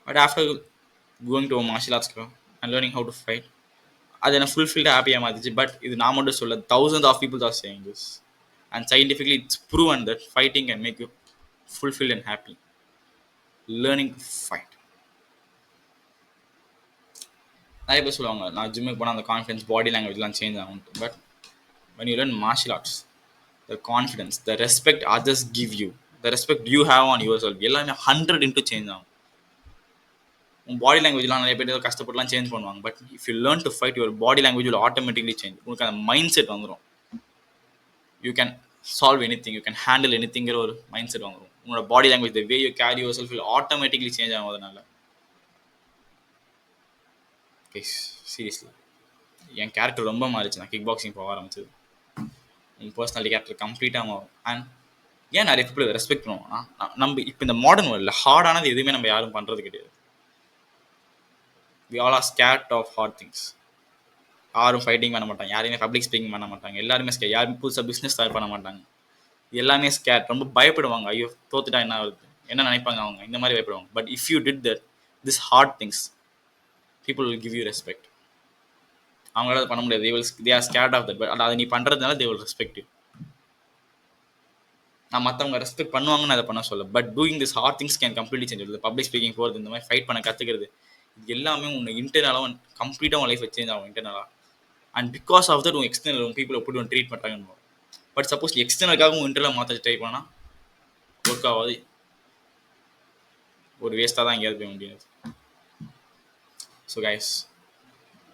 But after going to martial arts and learning how to fight, அது என்ன ஃபுல்ஃபில்டாக ஹாப்பியாக மாற்றிச்சு. பட் இது நான் மட்டும் சொல்ல, thousands of peoples are saying this and scientifically it's proven that fighting can make you fulfilled and happy. Learning to fight. நிறைய பேர் சொல்லுவாங்க நான் ஜிம்முக்கு போனால் அந்த கான்ஃபிடன்ஸ், பாடி லாங்குவேஜ்லாம் சேஞ்ச் ஆகும். But when you learn martial arts, the confidence, the respect others give you, the respect you have on yourself, எல்லாமே 100 into சேஞ்ச் ஆகும். உன் பாடி லாங்குவேஜ்லாம் நிறைய பேர் கஷ்டப்பட்டுலாம் சேஞ்ச் பண்ணுவாங்க. But if you learn to fight, your body language will automatically change. உனக்கு அந்த mind set வந்துடும். You can solve any thing, you can handle any திங்கிற ஒரு மைண்ட் செட் வந்துடும். உங்களோட body language, the way you carry your self will automatically change ஆகும். அதனால seriously என் character ரொம்ப மாறிச்சு. நான் கிக் பாக்ஸிங் போக ஆரம்பிச்சது. என் பர்சனாலிட்டி கேரக்டர் கம்ப்ளீட்டாக மாறும். அண்ட் ஏன் நிறைய பீப்புள் ரெஸ்பெக்ட் பண்ணுவோம். நம்ம இப்போ இந்த மாடர்ன் வேர்ல்டில் ஹார்டானது எதுவுமே நம்ம யாரும் பண்ணுறது கிடையாது. we all are scared of hard things. யாரும் ஃபைட்டிங் பண்ண மாட்டாங்க, யாரையுமே பப்ளிக் ஸ்பீக்கிங் பண்ண மாட்டாங்க, எல்லாருமே ஸ்கேர். யாரும் புதுசாக பிஸ்னஸ் ஸ்டார்ட் பண்ண மாட்டாங்க, எல்லாமே ஸ்கேர். ரொம்ப பயப்படுவாங்க. ஐயோ தோத்துட்டா என்ன ஆகுது, என்ன நினைப்பாங்க அவங்க, இந்த மாதிரி பயப்படுவாங்க. But if you did that, this hard things, people will give you respect. அவங்களால பண்ண முடியாது. they are scared of that. But அதை நீ பண்ணுறதுனால they will respect you. நான் மற்றவங்க ரெஸ்பெக்ட் பண்ணுவாங்கன்னு அதை பண்ண சொல்ல. But doing this hard things can completely change. Public speaking போகிறது, இந்த மாதிரி ஃபைட் பண்ண கற்றுக்கிறது, இது எல்லாமே உன்னை இன்டர்னலாக கம்ப்ளீட்டாக உன் லைஃப் சேஞ்ச் ஆகும் இன்டர்னலாக. அண்ட் பிகாஸ் ஆஃப் தட் உன் எக்ஸ்டர்னல் உன் பீப்புள் எப்படி ஒன்று ட்ரீட் பண்ணுறாங்கன்னு. பட் சப்போஸ் எக்ஸ்டர்னலுக்காக உன் இன்டர்னலாக மாற்ற ட்ரை பண்ணால் ஒர்க் ஆகாது, ஒரு வேஸ்ட்டாக தான் எங்கேயாவது போய் முடியாது. So guys,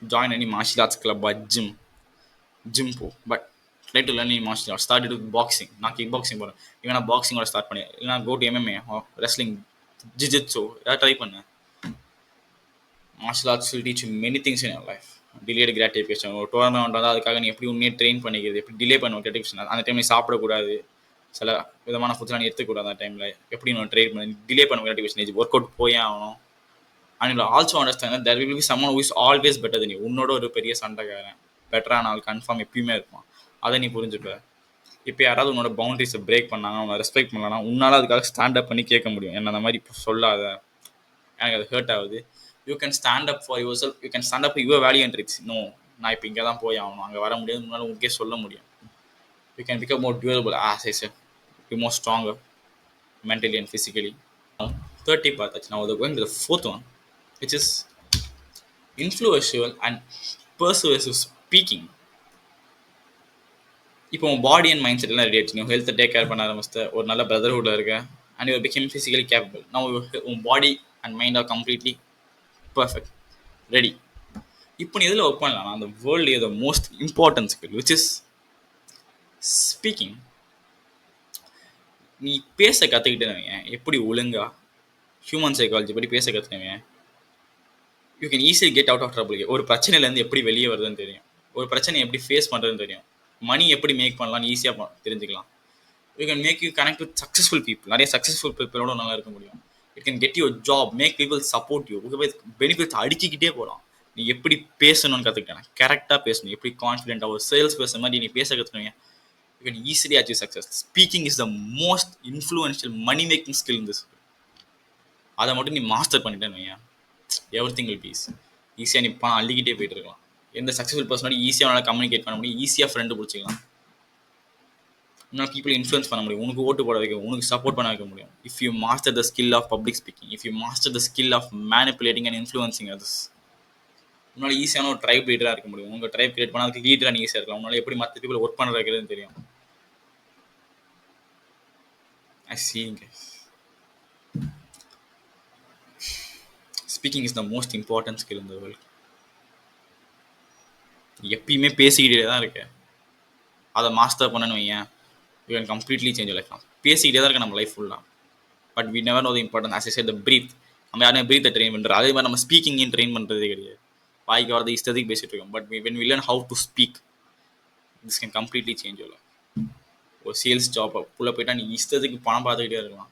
join any martial arts club or gym போ. But try to learn any martial arts. Start to boxing. நான் கிக் பாக்ஸிங் போகிறேன், இல்லைனா பாக்ஸிங்கோட ஸ்டார்ட் பண்ணி, இல்லைனா go to MMA, wrestling, jujitsu ஏதாவது ட்ரை பண்ணேன். Martial arts will teach you many things in your life. Delayed gratification. ஒரு tournament வந்து அதுக்காக நீ எப்படி உண்மையே ட்ரெயின் பண்ணிக்கிறது, எப்படி டிலே பண்ணுவோம் கிராட்டிஃபிகேஷன். அந்த டைம் நீ சாப்பிடக்கூடாது, சில விதமான ஃபுட்ஸ்லாம் நீ எடுத்துக்கூடாது. அந்த டைமில் எப்படி நான் ட்ரெயின் பண்ணி டிலே பண்ணுவோம் கிராட்டிஃபிகேஷன். ஒர்க் அவுட் போயே ஆகணும். And also understand there will be someone who is always better than you. உன்னோட ஒரு பெரிய சண்டைக்காரன், பெட்டரான ஆள் கன்ஃபார்ம் எப்பயுமே இருப்பான். அதை நீ புரிஞ்சுப்ப. இப்போ யாராவது உன்னோட பவுண்டரிஸை பிரேக் பண்ணாங்க, உன்னை ரெஸ்பெக்ட் பண்ணலாம்னா உன்னால் அதுக்காக ஸ்டாண்ட் அப் பண்ணி கேட்க முடியும். என்ன அந்த மாதிரி இப்போ சொல்லாத, எனக்கு அது ஹர்ட் ஆகுது. You can stand up for yourself, you can stand up your value and rights. No, நான் இப்போ இங்கே தான் போய் ஆகணும், அங்கே வர முடியாது, உங்களால் உங்களுக்கே சொல்ல முடியும். You can become more durable, as I set, be more stronger mentally and physically. 30 பார்த்தாச்சு. நான் going to the 4th one. which is influential and persuasive speaking. இப்போ உன் பாடி அண்ட் மைண்ட் செட் எல்லாம் ரெடி ஆயிடுச்சு, நீ ஹெல்த்தை டேக் கேர் பண்ண ஆரம்பிச்சிட்ட, ஒரு நல்ல பிரதர்ஹுட்டில் இருக்க, and you become physically capable. நான் உன் body and mind are completely perfect, ready. இப்போ நீ எதில் ஒர்க் பண்ணலாம், அந்த world the most important skill which is speaking. நீ பேச கற்றுக்கிட்டேன்னு எப்படி ஒழுங்கா ஹியூமன் சைக்காலஜி படி பேச கற்றுக்கவேன், you can easily get out of trouble. ஒரு பிரச்சனையிலேருந்து எப்படி வெளியே வருதுன்னு தெரியும், ஒரு பிரச்சனை எப்படி ஃபேஸ் பண்ணுறதுன்னு தெரியும், மணி எப்படி மேக் பண்ணலாம்னு ஈஸியாக தெரிஞ்சுக்கலாம். You can make you connect with successful people, நிறைய சக்ஸஸ்ஃபுல் பீப்புளோட நல்லா இருக்க முடியும். It can get your job, make people support you. Benefits அடிக்கிட்டே போகலாம். நீ எப்படி பேசணும்னு கற்றுக்கிட்டேன், கரெக்டாக பேசணும், எப்படி கான்ஃபிடென்ட்டாக ஒரு சேல்ஸ் பேசுகிற மாதிரி நீ பேச கற்றுக்கணும். You can easily achieve success. Speaking is the most influential money making skill in this. அதை மட்டும் நீ மாஸ்டர் பண்ணிட்டேன்னு வையன், எவ்ரி திங் வில் பீஸ். ஈஸியாக நீ பணம் அள்ளிக்கிட்டே போயிட்டு இருக்கலாம். எந்த சக்ஸஸ்ஃபுல் பர்சனோட ஈஸியாக உன்னால் கம்யூனிகேட் பண்ண முடியும், ஈஸியாக ஃப்ரெண்டு பிடிச்சிக்கலாம், உன்னால் பீப்புள் இன்ஃப்ளூயன்ஸ் பண்ண முடியும், உனக்கு ஓட்டு போட வைக்க, உனக்கு சப்போர்ட் பண்ண வைக்க முடியும். If you master the skill of public speaking, if you master the skill of manipulating and influencing others, உன்னால் ஈஸியான ஒரு ட்ரைப் லீடராக இருக்க முடியும். உங்கள் ட்ரைப் கிரியேட் பண்ணால் அதுக்கு லீடராக நீங்கள் ஈஸியாக இருக்கலாம். உன்னால் எப்படி மற்ற பீப்புள் ஒர்க் பண்ண வைக்கிறதுன்னு தெரியும். I seeing speaking is the most important skill in the world. எப்பயுமே பேசிக்கிட்டே தான் இருக்கேன், அதை மாஸ்டர் பண்ணணும் வையன், you can completely change life. பேசிக்கிட்டே தான் இருக்கேன் நம்ம லைஃப் ஃபுல்லாக. But we never know the importance. As I said the breath. நம்ம யாரும் பிரீத்தை ட்ரெயின் பண்ணுறோம், அதே மாதிரி நம்ம ஸ்பீக்கிங்கையும் ட்ரெயின் பண்ணுறதே கிடையாது. வாய்க்கு வரது இஷ்டத்துக்கு பேசிட்டு இருக்கோம். But when we learn how to speak, this can completely change you life. ஒரு சேல்ஸ் ஜாப் உள்ளே போயிட்டா நீ இஷ்டத்துக்கு பணம் பார்த்துக்கிட்டே இருக்கலாம்.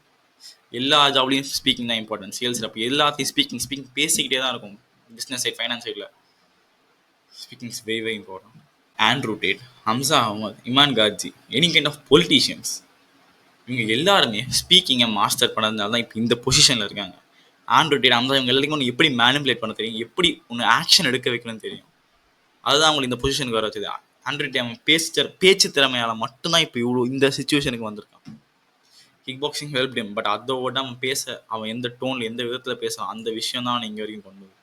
எல்லா ஜாப்லையும் ஸ்பீக்கிங் தான் இம்பார்ட்டன்ட். சேல்ஸில் அப்போ எல்லாத்தையும் ஸ்பீக்கிங் பேசிக்கிட்டே தான் இருக்கும். பிஸ்னஸ் சைட், ஃபைனான்ஸ் சைடில் speaking is very very important. Andrew Tate, Hamza Ahmed, Iman Gadzhi, any kind of politicians, இவங்க எல்லாருமே ஸ்பீக்கிங்கை மாஸ்டர் பண்ணதுனால தான் இப்போ இந்த பொசிஷனில் இருக்காங்க. ஆண்ட்ரூ டேட், ஹம்சா, இவங்க எல்லாருக்கும் ஒன்று எப்படி மேனிபுலேட் பண்ண தெரியும், எப்படி ஒன்று ஆக்ஷன் எடுக்க வைக்கணும்னு தெரியும். அதுதான் அவங்களுக்கு இந்த பொசிஷனுக்கு வர வச்சது. ஆண்ட்ரூ டேட் அவன் பேச்சு திறமையால் மட்டும்தான் இப்போ இவ்வளோ இந்த சிச்சுவேஷனுக்கு வந்திருக்கான். Kickboxing help them, but அதோட அவன் பேச, அவன் எந்த டோனில் எந்த விதத்தில் பேசலாம், அந்த விஷயம் தான் அவன் இங்கே வரைக்கும் கொண்டு வரும்.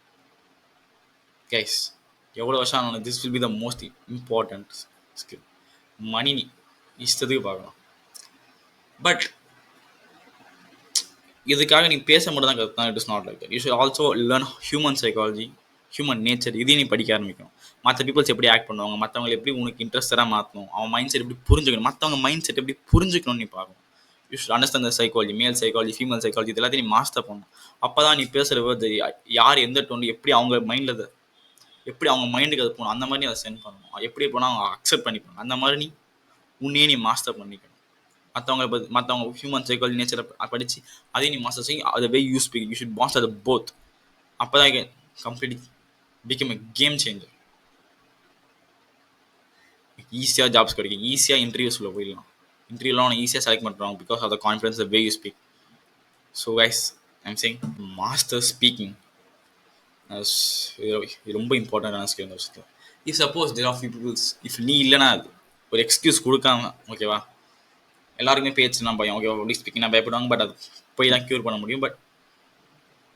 கைஸ், எவ்வளோ வருஷம் ஆனாலும் this will be the most important skill. Money நீ இஷ்டத்துக்கு பார்க்கலாம், பட் இதுக்காக நீ பேச மட்டும் தான் கற்றுதான். It is not like that. You should also learn human psychology, human nature. இதையும் நீ படிக்க ஆரம்பிக்கணும். மற்ற பீப்புள்ஸ் எப்படி ஆக்ட் பண்ணுவாங்க, மற்றவங்களை எப்படி உனக்கு இன்ட்ரெஸ்டாக மாற்றணும், அவன் மைண்ட் செட் எப்படி புரிஞ்சுக்கணும், மற்றவங்க மைண்ட் செட் எப்படி புரிஞ்சுக்கணும்னு நீ பார்க்கணும். You should understand the psychology, மேல் சைக்காலஜி, ஃபீமேல் சைக்காலஜி, இது எல்லாத்தையும் நீ மாஸ்டர் பண்ணணும். அப்போ தான் நீ பேசுகிற வேர்டு யார் எந்த டோன், எப்படி அவங்க மைண்டில் எப்படி அவங்க மைண்டுக்கு அது போகணும், அந்த மாதிரி நீ அதை சென்ட் பண்ணணும். எப்படி போனால் அவங்க அக்செப்ட் பண்ணிப்பாங்க, அந்த மாதிரி நீ உன்னையே நீ மாஸ்டர் பண்ணிக்கணும். மற்றவங்க ஹியூமன் சைக்காலஜி நேச்சரை படித்து அதையும் நீ மாஸ்டர் செய்யும். அதை way you speak, you should master the both. அப்போ தான் completely become a game changer. ஈஸியாக ஜாப்ஸ் கிடைக்கும், ஈஸியாக இன்டர்வியூஸில் போயிடலாம். இன்டர்வியூலாம் அவனை ஈஸியாக செலக்ட் பண்ணுறாங்க because of the confidence, the way you speak. So guys, I'm saying master speaking ரொம்ப இம்பார்ட்டண்டான ஸ்கில் இந்த விஷயத்தில். If suppose there are few peoples, if நீ இல்லைனா அது ஒரு எக்ஸ்கியூஸ் கொடுக்காம, ஓகேவா, எல்லாருக்குமே பேச்சுனா பயம், ஓகேவா, பப்ளிக் ஸ்பீக்கிங் நான் பயப்படுவாங்க. பட் அது போய் தான் க்யூர் பண்ண முடியும். பட்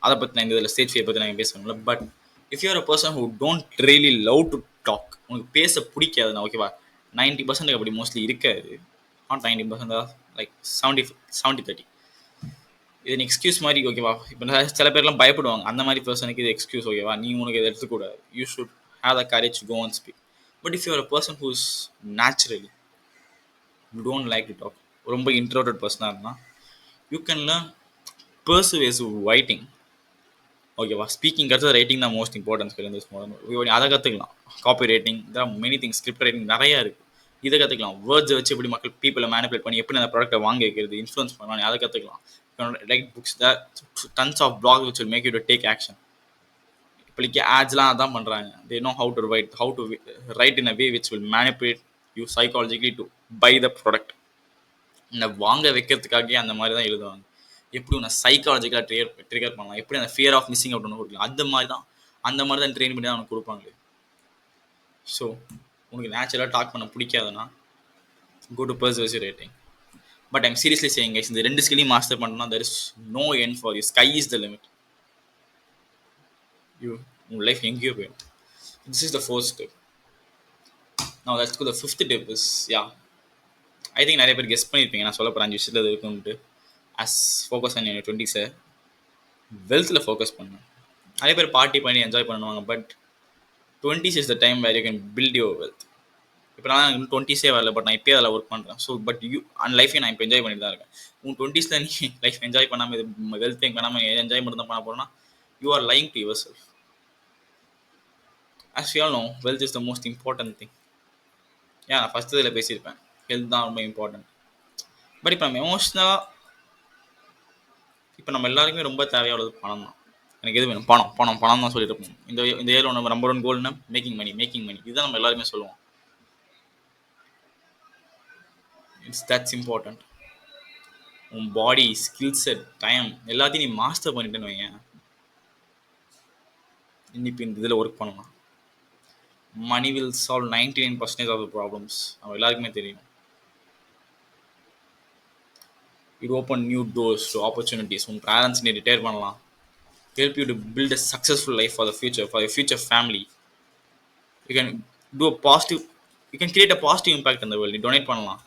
அதை பற்றி நான் இந்த இதில் ஸ்டேஜ் ஃபியர் பற்றி நாங்கள் பேசணும்ல. But if you're a person who don't really love to talk, உனக்கு பேச பிடிக்காதுண்ணா, ஓகேவா, 90% அப்படி மோஸ்ட்லி இருக்காது. Not 90%, like 70-30. இது எக்ஸ்கியூஸ் மாதிரி, ஓகேவா. இப்போ சில பேர்லாம் பயப்படுவாங்க, அந்த மாதிரி பர்சனுக்கு இது எக்ஸ்கியூஸ், ஓகேவா. நீ உனக்கு இதை எடுத்துக்கூடாது. You should have the courage to go and speak. But if you're a person who is naturally you don't like to talk, ரொம்ப இன்ட்ரோவர்ட் பர்சனாக இருந்தால், you can learn persuasive writing, ஓகேவா. ஸ்பீக்கிங் கற்றுறது ரைட்டிங் தான் மோஸ்ட் இம்பார்ட்டன்ஸ் கிடையாது. அதை கற்றுக்கலாம். Copy writing, இதெல்லாம் மெனி திங்ஸ், ஸ்கிரிப்ட் ரைட்டிங் நிறையா இருக்குது. இதை கற்றுக்கலாம். வேர்ட்ஸை வச்சு எப்படி மக்கள் பீப்புளை மேனிபுலேட் பண்ணி எப்படி அந்த ப்ராடக்ட்டை வாங்க வைக்கிறது, இன்ஃப்ளூயன்ஸ் பண்ணலாம், அதை கற்றுக்கலாம். Write books, tons of blogs which will make you to take action. இப்போதைக்கு ஆட்ஸ்லாம் அதான் பண்ணுறாங்க. they know how to write in a way which will manipulate you psychologically to buy the product. இந்த வாங்க வைக்கிறதுக்காகவே அந்த மாதிரி தான் எழுதுவாங்க. எப்படி உன்னை சைக்காலஜிக்கலாக ட்ரிகர் பண்ணலாம், எப்படி அந்த ஃபியர் ஆஃப் மிஸ்ஸிங் அவுட் ஒன்று கொடுக்கலாம், அந்த மாதிரி தான் ட்ரெயின் பண்ணி தான் அவனுக்கு கொடுப்பாங்களே. ஸோ உனக்கு நேச்சுரலாக டாக் பண்ண பிடிக்காதுன்னா go to persuasive writing. But I'm seriously saying, guys, இந்த ரெண்டு ஸ்கில்லையும் மாஸ்டர் பண்ணணும்னா there is no end for you. Sky is the limit. உன் லைஃப் எங்கேயோ போயிடும். This is the fourth step. நான் let's go the fifth step is I think நிறைய பேர் guess பண்ணியிருப்பீங்க நான் சொல்ல போகிற 5 விஷயத்தில் இருக்குன்ட்டு. As focus on your 20s வெல்த்தில் ஃபோக்கஸ் பண்ணு. நிறைய பேர் பார்ட்டி பண்ணி என்ஜாய் பண்ணுவாங்க, but 20s is the time where you can build your wealth. இப்போ நான் இன்னும் 20ஸே வரல, பட் நான் இப்போயே அதில் ஒர்க் பண்ணுறேன். ஸோ பட் அண்ட் லைஃபை நான் இப்போ என்ஜாய் பண்ணிட்டு தான் இருக்கேன். உன் 20ஸில் நீ லைஃப் என்ஜாய் பண்ணாமல் இது வெல்த் பண்ணாமல் என்ஜாய் மட்டும் தான் பண்ண போகிறோன்னா you are lying to your self. As you all know, wealth is the most important thing. நான் ஃபஸ்ட்டு இதில் பேசியிருப்பேன், ஹெல்த் தான் ரொம்ப இம்பார்ட்டன்ட். பட் இப்போ நம்ம எமோஷ்னலாக இப்போ நம்ம எல்லாருக்குமே ரொம்ப தேவையானது பணம் தான். எனக்கு எது வேணும்? பணம் பணம் பணம் தான் சொல்லிட்டு இருப்போம். இந்த இயரில் நம்ம நம்பர் 1 கோல்னா மேக்கிங் மணி இதுதான் நம்ம எல்லாருமே சொல்லுவோம். It's that's important. உன் பாடி, ஸ்கில் செட், டைம் எல்லாத்தையும் நீ மாஸ்டர் பண்ணிட்டேன்னு வைங்க, இன்னைக்கு இந்த இதில் ஒர்க் பண்ணலாம். Money will solve 99% of the problems. நம்ம எல்லாருக்குமே தெரியும். It open new doors to opportunities. உன் பேரண்ட்ஸ் நீ ரிட்டையர் பண்ணலாம். Help you to build a successful life for the future, for your future family. You can do a positive, you can create a positive impact இந்த world. நீ donate பண்ணலாம்.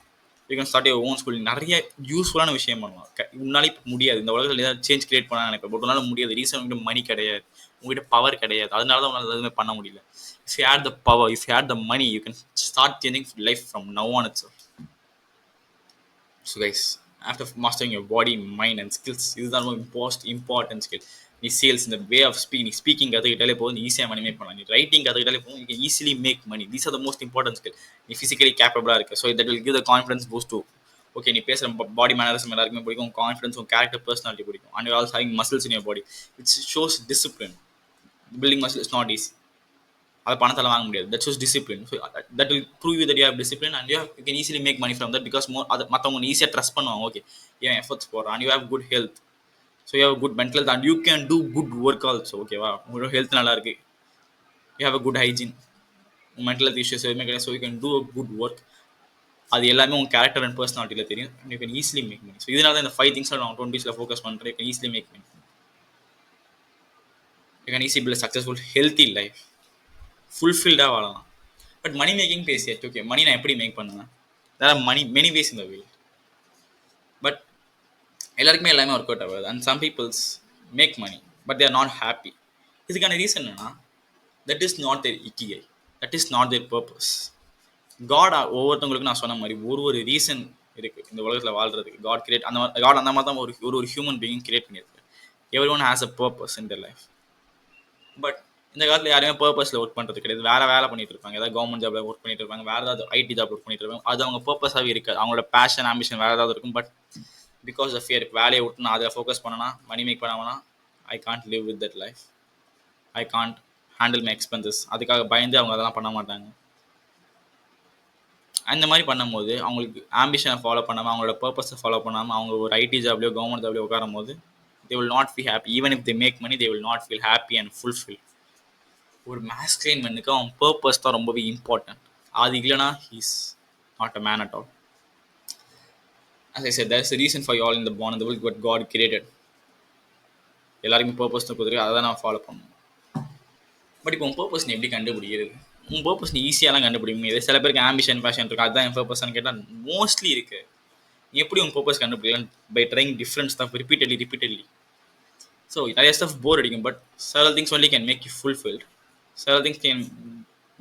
You can start your own school. நிறைய யூஸ்ஃபுல்லான விஷயம் பண்ணலாம். உன்னாலே முடியாது, இந்த உலகத்தில் ஏதாவது சேஞ்ச் கிரியேட் பண்ண நினைப்பேன், பட் உன்னால முடியாது. ரீசன் உங்ககிட்ட மணி கிடையாது, உங்ககிட்ட பவர் கிடையாது. அதனால தான் உங்களால் எதுவுமே பண்ண முடியல. If you had the power, if you had the money, you can start changing life from now on it's. So guys, after mastering your body, mind and skills, இதுதான் ரொம்ப இம்பார்ட்டன்ட் ஸ்கில். நீ சேல்ஸ், இந்த way of speaking, speaking கற்றுக்கிட்டாலே போதும், நீ ஈஸியாக மணி make பண்ணலாம். நீ ரைட்டிங் கற்றுக்கிட்டாலே போதும், you can easily make money. These are the most important skill. நீ ஃபிசிக்கலி கேப்பபிளாக இருக்கு, so that will give the confidence boost too. Okay, நீ பேசுகிற பாடி மேனரிசம் எல்லாருக்குமே பிடிக்கும், கான்ஃபிடன்ஸ், உன் கேரக்டர், பர்சனாலிட்டி பிடிக்கும். And you also having muscles in your body, it's shows discipline. Building muscle is not easy. அதை பணத்தால் வாங்க முடியாது. That shows discipline. So that will prove you that you have discipline and you can easily make money from that. Because அது மற்றவங்க ஈஸியாக trust பண்ணுவாங்க. Okay, ஏன் efforts போடுறான். And you have good health, so you have good mental health and you can do good work also. ஓகேவா, உங்களோட health நல்லா இருக்கு, you have a good hygiene, mental health issues எதுவுமே கிடையாது. So you can do a good work. அது எல்லாமே உங்கள் character and பர்சனாலிட்டியில் தெரியும். You can easily make money. So இதனால தான் இந்த 5 திங்ஸ் நான் 20s ஃபோக்கஸ் பண்ணுறேன். You can easily make money. You can easy build successful healthy life, ஃபுல்ஃபில்டாக வாழலாம். பட் மணி மேக்கிங் பேசியாச்சு. ஓகே, மணி நான் எப்படி மேக் பண்ணுவேன்? There are many ways in the world. But எல்லாருக்குமே எல்லாமே ஒர்க் அவுட் ஆகாது. And some peoples make money but they're not happy. இதுக்கான ரீசன் என்னன்னா, that is not their ikigai, that is not their purpose. God ஒவ்வொருத்தவங்களுக்கு நான் சொன்ன மாதிரி ஒரு reason இருக்குது இந்த உலகத்தில் வாழ்றதுக்கு. காட் கிரியேட் அந்த மாதிரி, காட் அந்த மாதிரி தான் ஒரு ஹியூமன் பீயிங் கிரியேட் பண்ணியிருக்கு. Every one has a purpose in Dhar life. But இந்த காலத்தில் யாருமே பர்பஸில் ஒர்க் பண்ணுறது கிடையாது. வேலை பண்ணிட்டு இருப்பாங்க. ஏதாவது கவர்மெண்ட் ஜாப்ல ஒர்க் பண்ணிட்டு இருப்பாங்க, வேறு ஏதாவது ஐடி ஜாப் ஒர்க் பண்ணிட்டு இருப்பாங்க. அது அவங்க பர்பஸாகவே இருக்காது. அவங்களோட பேஷன், ஆம்பிஷன் வேறு ஏதாவது இருக்கும். பட் பிகாஸ் ஆஃப் ஃபியர், வேலையை விட்டு நான் அதில் ஃபோக்கஸ் பண்ணனா, மணி மேக் பண்ணாமனா, I can't live with that life, I can't handle my expenses. அதுக்காக பயந்து அவங்க அதெல்லாம் பண்ண மாட்டாங்க. அந்த மாதிரி பண்ணும்போது அவங்களுக்கு ஆம்பிஷனை ஃபாலோ பண்ணாமல், அவங்களோட பர்பஸை ஃபாலோ பண்ணாமல், அவங்க ஒரு ஐடி ஜாப்லையோ கவர்மெண்ட் ஜாப்லையோ உட்காரும் போது they will not feel happy. Even if they make money, they will not feel happy and fulfilled. ஒரு மேஸ்குலைன் மேனுக்கு அவன் பர்பஸ் தான் ரொம்பவே இம்பார்ட்டன்ட். அது இல்லைனா he's not a man at all. As I said, there is a reason for you all in the born in the world what God created. எல்லாருக்கும் purpose தான் கொடுத்துருக்கு, அதை தான் நான் ஃபாலோ பண்ணணும். பட் இப்போ உன் பர்பஸ் நீ எப்படி கண்டுபிடிக்கிறது? உன் பர்பஸ் நீ ஈஸியாலாம் கண்டுபிடிக்க முடியாது. சில பேருக்கு ஆம்பிஷன், பேஷன் இருக்குது, அதுதான் என் பர்பஸ்ன்னு கேட்டால் மோஸ்ட்லி இருக்குது. நீ எப்படி உன் பர்பஸ் கண்டுபிடிக்கலாம்? By trying different stuff repeatedly. So நிறைய ஸ்டஃப் போர் அடிக்கும், but several things only can make you fulfilled. Several things can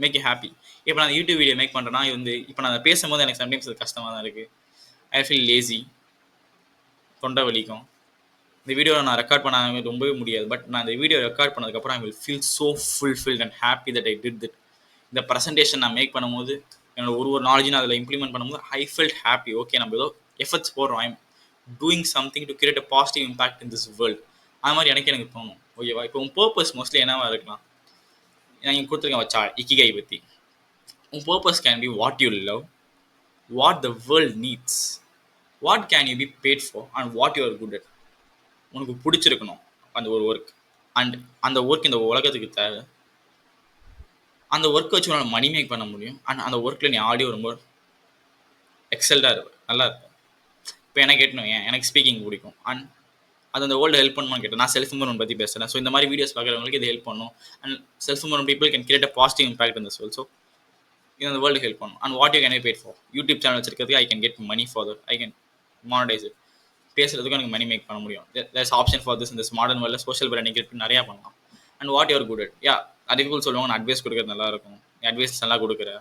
make you happy. இப்போ நான் யூடியூப் வீடியோ மேக் பண்ணுறேன்னா, இப்போ நான் பேசும்போது எனக்கு சம்டைம்ஸ் அது கஷ்டமாக தான் இருக்குது. ஐ ஃபீல் லேசி, தொண்டை வலிக்கும். இந்த வீடியோவை நான் ரெக்கார்ட் பண்ண ரொம்பவே முடியாது. பட் நான் இந்த வீடியோ ரெக்கார்ட் பண்ணதுக்கப்புறம் I will feel so fulfilled and happy that I did it. இந்த ப்ரெசன்டேஷன் நான் மேக் பண்ணும்போது, என்னோட ஒரு நாலேஜ் நான் அதில் இம்ப்ளிமெண்ட் பண்ணும்போது ஐ ஃபெல்ட் ஹாப்பி. ஓகே, நம்ம ஏதோ எஃபர்ட்ஸ் போடுறோம், I am doing something to create a positive impact in this world. அது மாதிரி எனக்கு தோணும். ஓகேவா, இப்போ உன் பர்பஸ் மோஸ்ட்லி என்னவா இருக்கலாம்? நான் இங்கே கொடுத்துருக்கேன் வச்சா இக்கிகை பற்றி. உன் purpose can be what you love, what the world needs, what can you be paid for and what you are good at. உனக்கு பிடிச்சிருக்கணும் அந்த ஒரு ஒர்க், அண்ட் அந்த ஒர்க் இந்த உலகத்துக்கு தேவை. அந்த ஒர்க்கை வச்சு உன்னால் மணி மேக் பண்ண முடியும். அண்ட் அந்த ஒர்க்கில் நீ ஆடியோ ரொம்ப எக்ஸல்டாக இருப்பேன், நல்லா இருக்கும். இப்போ எனக்கு கேட்டணும், எனக்கு ஸ்பீக்கிங் பிடிக்கும். அண்ட் அது அந்த வேர்ல்டு ஹெல்ப் பண்ணுமான்னு கேட்டேன். நான் செல்ஃப் இம்ப்ரூவ்மெண்ட் பற்றி பேசுகிறேன். ஸோ இந்த மாதிரி வீடியோஸ் பார்க்குறவங்களுக்கு இது ஹெல்ப் பண்ணும். And self improvement people can create a positive impact in this world. So இது அந்த வேர்ல்டு ஹெல்ப் பண்ணும். And what you can paid for YouTube channel வச்சிருக்கிறதுக்கு I can get money for that. I can monetise it. பேசுறதுக்கும் எனக்கு money make பண்ண முடியும். There's option for this இந்த மாடர்ன் வேர்ல்டில் சோஷியல் பிராண்டிங் கிரியேட் நிறையா பண்ணலாம். And what you're good at. Yeah நிறைய பீப்புள் சொல்லுவாங்க நான் அட்வைஸ் கொடுக்குறது நல்லா இருக்கும், அட்வைஸ் நல்லா கொடுக்குறேன்.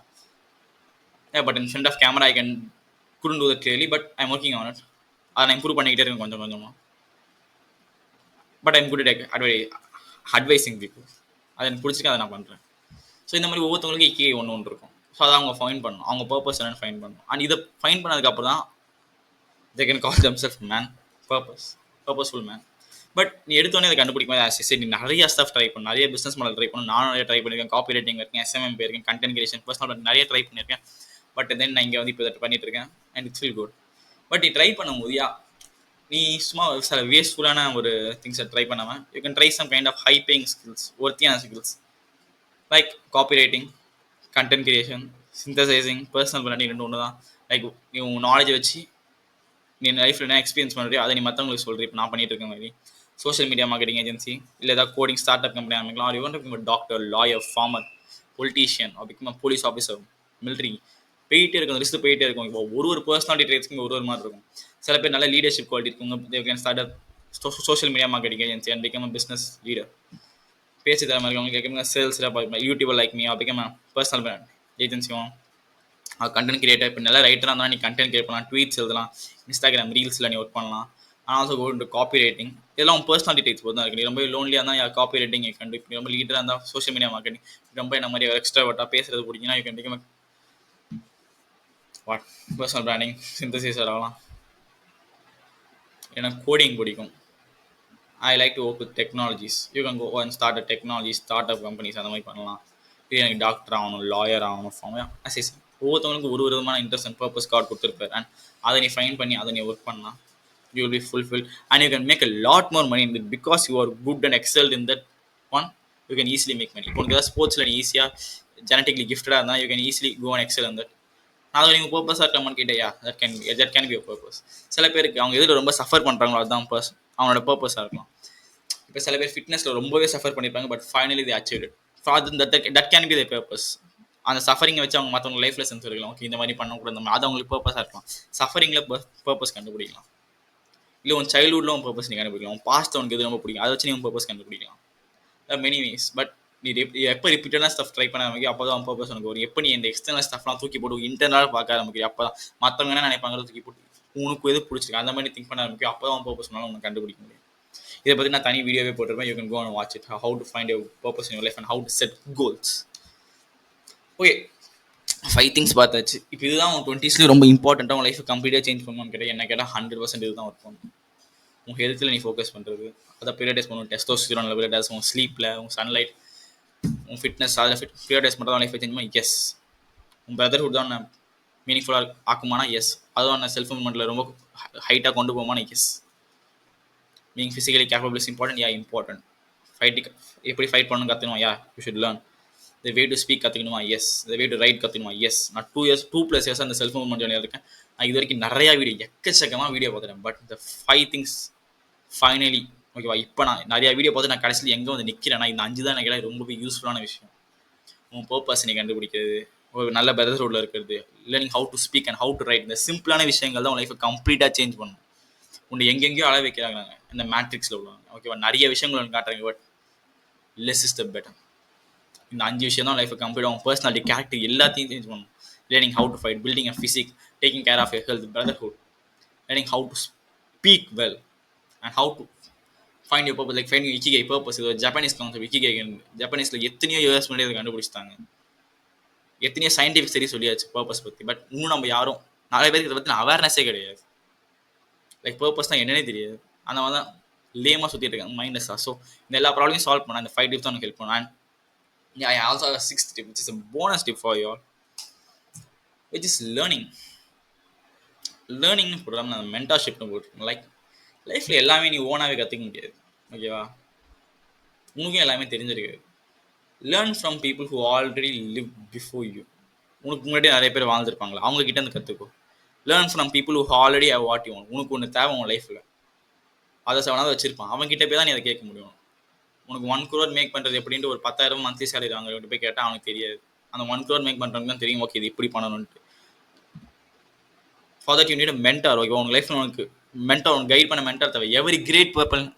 But in front of camera I can couldn't do that clearly, but I'm working on it. அதை நான் இம்ப்ரூவ் பண்ணிக்கிட்டே இருக்கேன் கொஞ்சம் கொஞ்சமாக. But I'm good at advising people. அதை எனக்கு பிடிச்சிக்க அதை நான் பண்ணுறேன். ஸோ இந்த மாதிரி ஒவ்வொருத்தவங்களுக்கு இக்கே ஒன்று இருக்கும். ஸோ அதை அவங்க ஃபைன் பண்ணணும், அவங்க பர்பஸ் என்னன்னு ஃபைன் பண்ணணும். அண்ட் இதை ஃபைன் பண்ணதுக்கப்புறம் தான் they can call themselves man, purposeful man. But நீ எடுத்தோடனே அதை கண்டுபிடிக்கும் சரி நீ நிறைய ஸ்டஃப் ட்ரை பண்ண, நிறைய பிஸ்னஸ் மாடல் ட்ரை பண்ணணும். நானும் நிறைய ட்ரை பண்ணியிருக்கேன். காப்பி ரைட்டிங் இருக்கேன், எஸ்எம்எம் இருக்கேன், கண்டென்ட் கிரியேஷன், பர்சனல் நிறைய ட்ரை பண்ணியிருக்கேன். பட் தென் நான் இங்கே வந்து இப்போ இதை பண்ணிட்டு இருக்கேன் and it's feel good. But நீ ட்ரை பண்ணும்போது நீ சும்மா சில வேஸ்ட்ஃபுல்லான ஒரு திங்ஸை ட்ரை பண்ணாமல் you can try some kind of high paying skills, ஒர்த்தியான skills like copy writing, content creation, synthesising, personal branding. ரெண்டு ஒன்று தான். லைக் நீ உன் நாலேஜை வச்சு நீ லைஃப்பில் என்ன எக்ஸ்பீரியன்ஸ் பண்ணுறியோ அதை நீ மற்றவங்களுக்கு சொல்கிறீ. இப்போ நான் பண்ணிட்டு இருக்க மாதிரி சோஷியல் மீடியா மார்க்கெட்டிங் ஏஜென்சி, இல்லை ஏதாவது கோடிங் ஸ்டார்ட் அப் கம்பெனி ஆரம்பிக்கலாம். Are you want to become doctor, lawyer, farmer, politician, or become police officer, military. போயிட்டே இருக்கும், லிஸ்ட்டு போயிட்டே இருக்கும். இப்போ ஒரு பர்சனாலிட்டி ட்ரேட்ஸ்க்கு ஒரு மாதிரி இருக்கும். சில பேர் நல்ல லீடர்ஷிப் குவாலிட்டி இருக்குங்க. They can start up social media marketing agency and become a business leader. பேச்சு திறமை இருக்கவங்க கேட்குங்க சேல்ஸில் YouTuber like me, become a personal brand ஏஜென்சியும் கண்டென்ட் கிரியேட்டர். இப்போ நல்லா ரைட்டராக இருந்தால் நீ கண்டென்ட் கிரியேட் பண்ணலாம், ட்வீட்ஸ் எழுதலாம், இன்ஸ்டாகிராம் ரீல்ஸில் நீ ஒர்க் பண்ணலாம். ஆனால் also go to copy writing. இதெல்லாம் உன் பர்சனாலிட்டி டைப்ஸ் பொறுத்து தான் இருக்குது. நீ ரொம்ப லோன்லியாக இருந்தால் copy writing you can do. ரொம்ப லீடராக இருந்தால் சோஷியல் மீடியா மார்க்கெட்டிங். ரொம்ப என்ன மாதிரி எக்ஸ்ட்ராவர்ட்டாக பேசுறது பிடிக்குன்னா you can become what personal branding, synthesiser ஆகலாம். எனக்கு கோடிங் பிடிக்கும். I like to work with technologies. You can go and start a technology start up companies அந்த மாதிரி பண்ணலாம். இது எனக்கு டாக்டர் ஆகணும், லாயர் ஆகணும், அசிஸ். ஒவ்வொருத்தவங்களுக்கு ஒரு விதமான இன்ட்ரெஸ்ட் அண்ட் பர்பஸ் கார்டு கொடுத்துருப்பார். அண்ட் அதை நீ ஃபைன் பண்ணி அதை நீ ஒர்க் பண்ணலாம். You will be fulfilled and you can make a lot more money in it because you are good and excelled in that one. You can easily make money. இப்போ உனக்கு ஏதாவது ஸ்போர்ட்ஸில் நீ ஈஸியாக ஜெனட்டிக்லி கிஃப்டடாக இருந்தால் you can easily go and excel in that. அது நீங்கள் பர்பஸாக இருக்கலாமான்னு கேட்டேயா, that can be a purpose. சில பேருக்கு அவங்க எதில் ரொம்ப சஃபர் பண்ணுறாங்களோ அதுதான் அவனோட பர்பஸாக இருக்கலாம். இப்போ சில பேர் ஃபிட்னஸில் ரொம்பவே சஃபர் பண்ணியிருப்பாங்க, but finally the achieved it. That can be the purpose. அந்த சஃபரிங்கை வச்சு அவங்க மற்றவங்க லைஃப் லெசன்ஸ் இருக்கலாம். ஓகே இந்த மாதிரி பண்ணக்கூடாது, இந்த மாதிரி அது அவங்களுக்கு பர்பஸாக இருக்கலாம். சஃபரிங்கில் பர்பஸ் கண்டுபிடிக்கலாம். இல்லை உன் சைல்ட்ஹுட்டில் உன் பர்பஸ் நீ கண்டுபிடிக்கலாம். உன் பாஸ்ட் உனக்கு எது ரொம்ப பிடிக்கும் அதை வச்சு நீ உன் பர்பஸ் கண்டுபிடிக்கலாம். Many ways. பட் நீ எப்போ ரிப்பீட்டடாக ஸ்டஃப் ட்ரை பண்ண ஆரம்பிக்கும் அப்போ தான் பர்பஸ் உனக்கு வரும். எப்போ நீ இந்த எக்ஸ்டர்னல் ஸ்டஃப்லாம் தூக்கி போட்டு இன்டர்னலாக பார்க்க ஆரம்பிக்கும் அப்போ தான் மற்றவங்க என்ன நினைப்பாங்க தூக்கி போட்டு உனக்கு எது பிடிச்சிருக்கு அந்த மாதிரி திங்க் பண்ண ஆரம்பிக்கும். அப்போ தான் பர்பஸ் பண்ணாலும் உனக்கு கண்டுபிடிக்க முடியும். இதை பற்றி நான் தனி வீடியோவே போட்டிருப்பேன். You can go and watch it. How to find your purpose in your life and how to set goals. Okay 5 things பார்த்தாச்சு. இப்போ இதுதான் உன் 20s ரொம்ப இம்பார்ட்டண்ட்டாக உன் லைஃபை கம்ப்ளீட்டாக சேஞ்ச் பண்ணணும்னு கேட்டால் என்ன கேட்டால் 100% இதுதான் ஒர்க் பண்ணணும். உன் ஹெல்த்தில் நீ ஃபோக்கஸ் பண்ணுறது, அதை ப்ரியாரிட்டைஸ் பண்ணணும். டெஸ்டோஸ்டிரான் லெவல், உன் ஸ்லீப்பில், உன் சன்லைட், உன் ஃபிட்னஸ், அதில் ப்ரியாரிட்டைஸ் பண்ணுறது லைஃபை சேஞ்ச் பண்ணி எஸ். உன் பிரதர்ஹுட் தான் மீனிங்ஃபுல்லாக ஆக்குமானா எஸ். அதுவும் செல்ஃப் இம்ப்ரூவ்மெண்ட்டில் ரொம்ப ஹைட்டாக கொண்டு போகுமானா yes. being physically capable is important. Yeah, important. எப்படி ஃபைட் பண்ணணும் கற்றுக்கணுமா? Yeah you should learn. The way to speak கற்றுக்கணுமா? Yes. The way to write கற்றுக்கணுமா? எஸ். நான் 2+ இயர்ஸ் அந்த செல்ஃப் மூவ்மெண்ட் ஜேர்னியில் இருக்கேன். நான் இது வரைக்கும் நிறையா எக்கச்சக்கமாக வீடியோ பார்த்துட்டேன். பட் இந்த 5 திங்ஸ் ஃபைனலி ஓகேவா. இப்போ நான் நிறையா வீடியோ பார்த்து நான் கடைசியில் எங்கே வந்து நிற்கிறேன்னா இந்த 5 தான் எனக்கு கேட்டால் ரொம்பவே யூஸ்ஃபுல்லான விஷயம். உன் பர்பஸ் நீ கண்டுபிடிக்கிறது, ஒரு நல்ல பிரதர்ஹுட்ல இருக்கிறது, learning how to speak and how to right. இந்த சிம்பிளான விஷயங்கள் தான் உன் லைஃபை கம்ப்ளீட்டாக சேஞ்ச் பண்ணும். உன்னை எங்கெங்கேயோ அள வைக்கிறாங்க இந்த மேட்ரிக்ஸில் உள்ளவங்க. ஓகேவா, நிறைய விஷயங்கள் ஒன்று காட்டுறாங்க. But less is the better. இந்த 5 விஷயம் தான் லைஃபை கம்ப்ளீட் ஆகும். பர்சனாலிட்டி, கேரக்டர் எல்லாத்தையும் சேஞ்ச் பண்ணும். Learning how to fight, building a physique, taking care of your health, brotherhood, learning how to speak well and how to find your purpose. Like find ikigai purpose. இது ஒரு Japanese concept இக்கிகை. ஜப்பானீஸில் எத்தனையோ years முன்னாடி அதை கண்டுபிடிச்சிட்டாங்க. எத்தனையோ scientific சரி சொல்லியாச்சு purpose பற்றி. பட் இன்னும் நம்ம யாரும் நிறைய பேருக்கு இதை பற்றி அவேர்னஸே கிடையாது. லைக் பர்பஸ் தான் என்னன்னே தெரியாது. அந்த மாதிரி தான் லேமாக சுற்றிட்டு இருக்காங்க மைண்ட்லெஸ்ஸாக. ஸோ இந்த எல்லா ப்ராப்ளமையும் சால்வ் பண்ண அந்த 5 டிப்ஸ் தான் எனக்கு ஹெல்ப் பண்ணும். And I also have a 6th tip, which is a bonus tip for you all, which is learning. லேர்னிங்னு போடுறாங்க, நான் மென்டார்ஷிப்னு போட்டுருக்கேன். லைக் லைஃப்பில் எல்லாமே நீ ஓனாகவே கற்றுக்க முடியாது. ஓகேவா, உனக்கும் எல்லாமே தெரிஞ்சிருக்காது. Learn from people who already live before you. உனக்கு முன்னாடி நிறைய பேர் வாழ்ந்துருப்பாங்களா, அவங்கக்கிட்ட இருந்து கற்றுக்கோ. Learn from people who already have what you want. உனக்கு ஒன்று தேவை உன் லைஃப்பில். அதை செவனாவது வச்சிருப்பான். அவன் கிட்ட போய் தான் நீ அதை கேட்க முடியும். உனக்கு 1 crore மேக் பண்ணுறது எப்படின்ட்டு ஒரு 10,000 மந்த்லி சேலரி அவங்க போய் கேட்டால் அவனுக்கு தெரியாது. அந்த 1 crore மேக் பண்ணுறவங்க தான் தெரியும், ஓகே இது இப்படி பண்ணணும்ட்டு. For that you need a mentor. Okay, உங்க லைஃப்ல உனக்கு மென்டார், உனக்கு கைட் பண்ண மென்டார் தேவை. Every great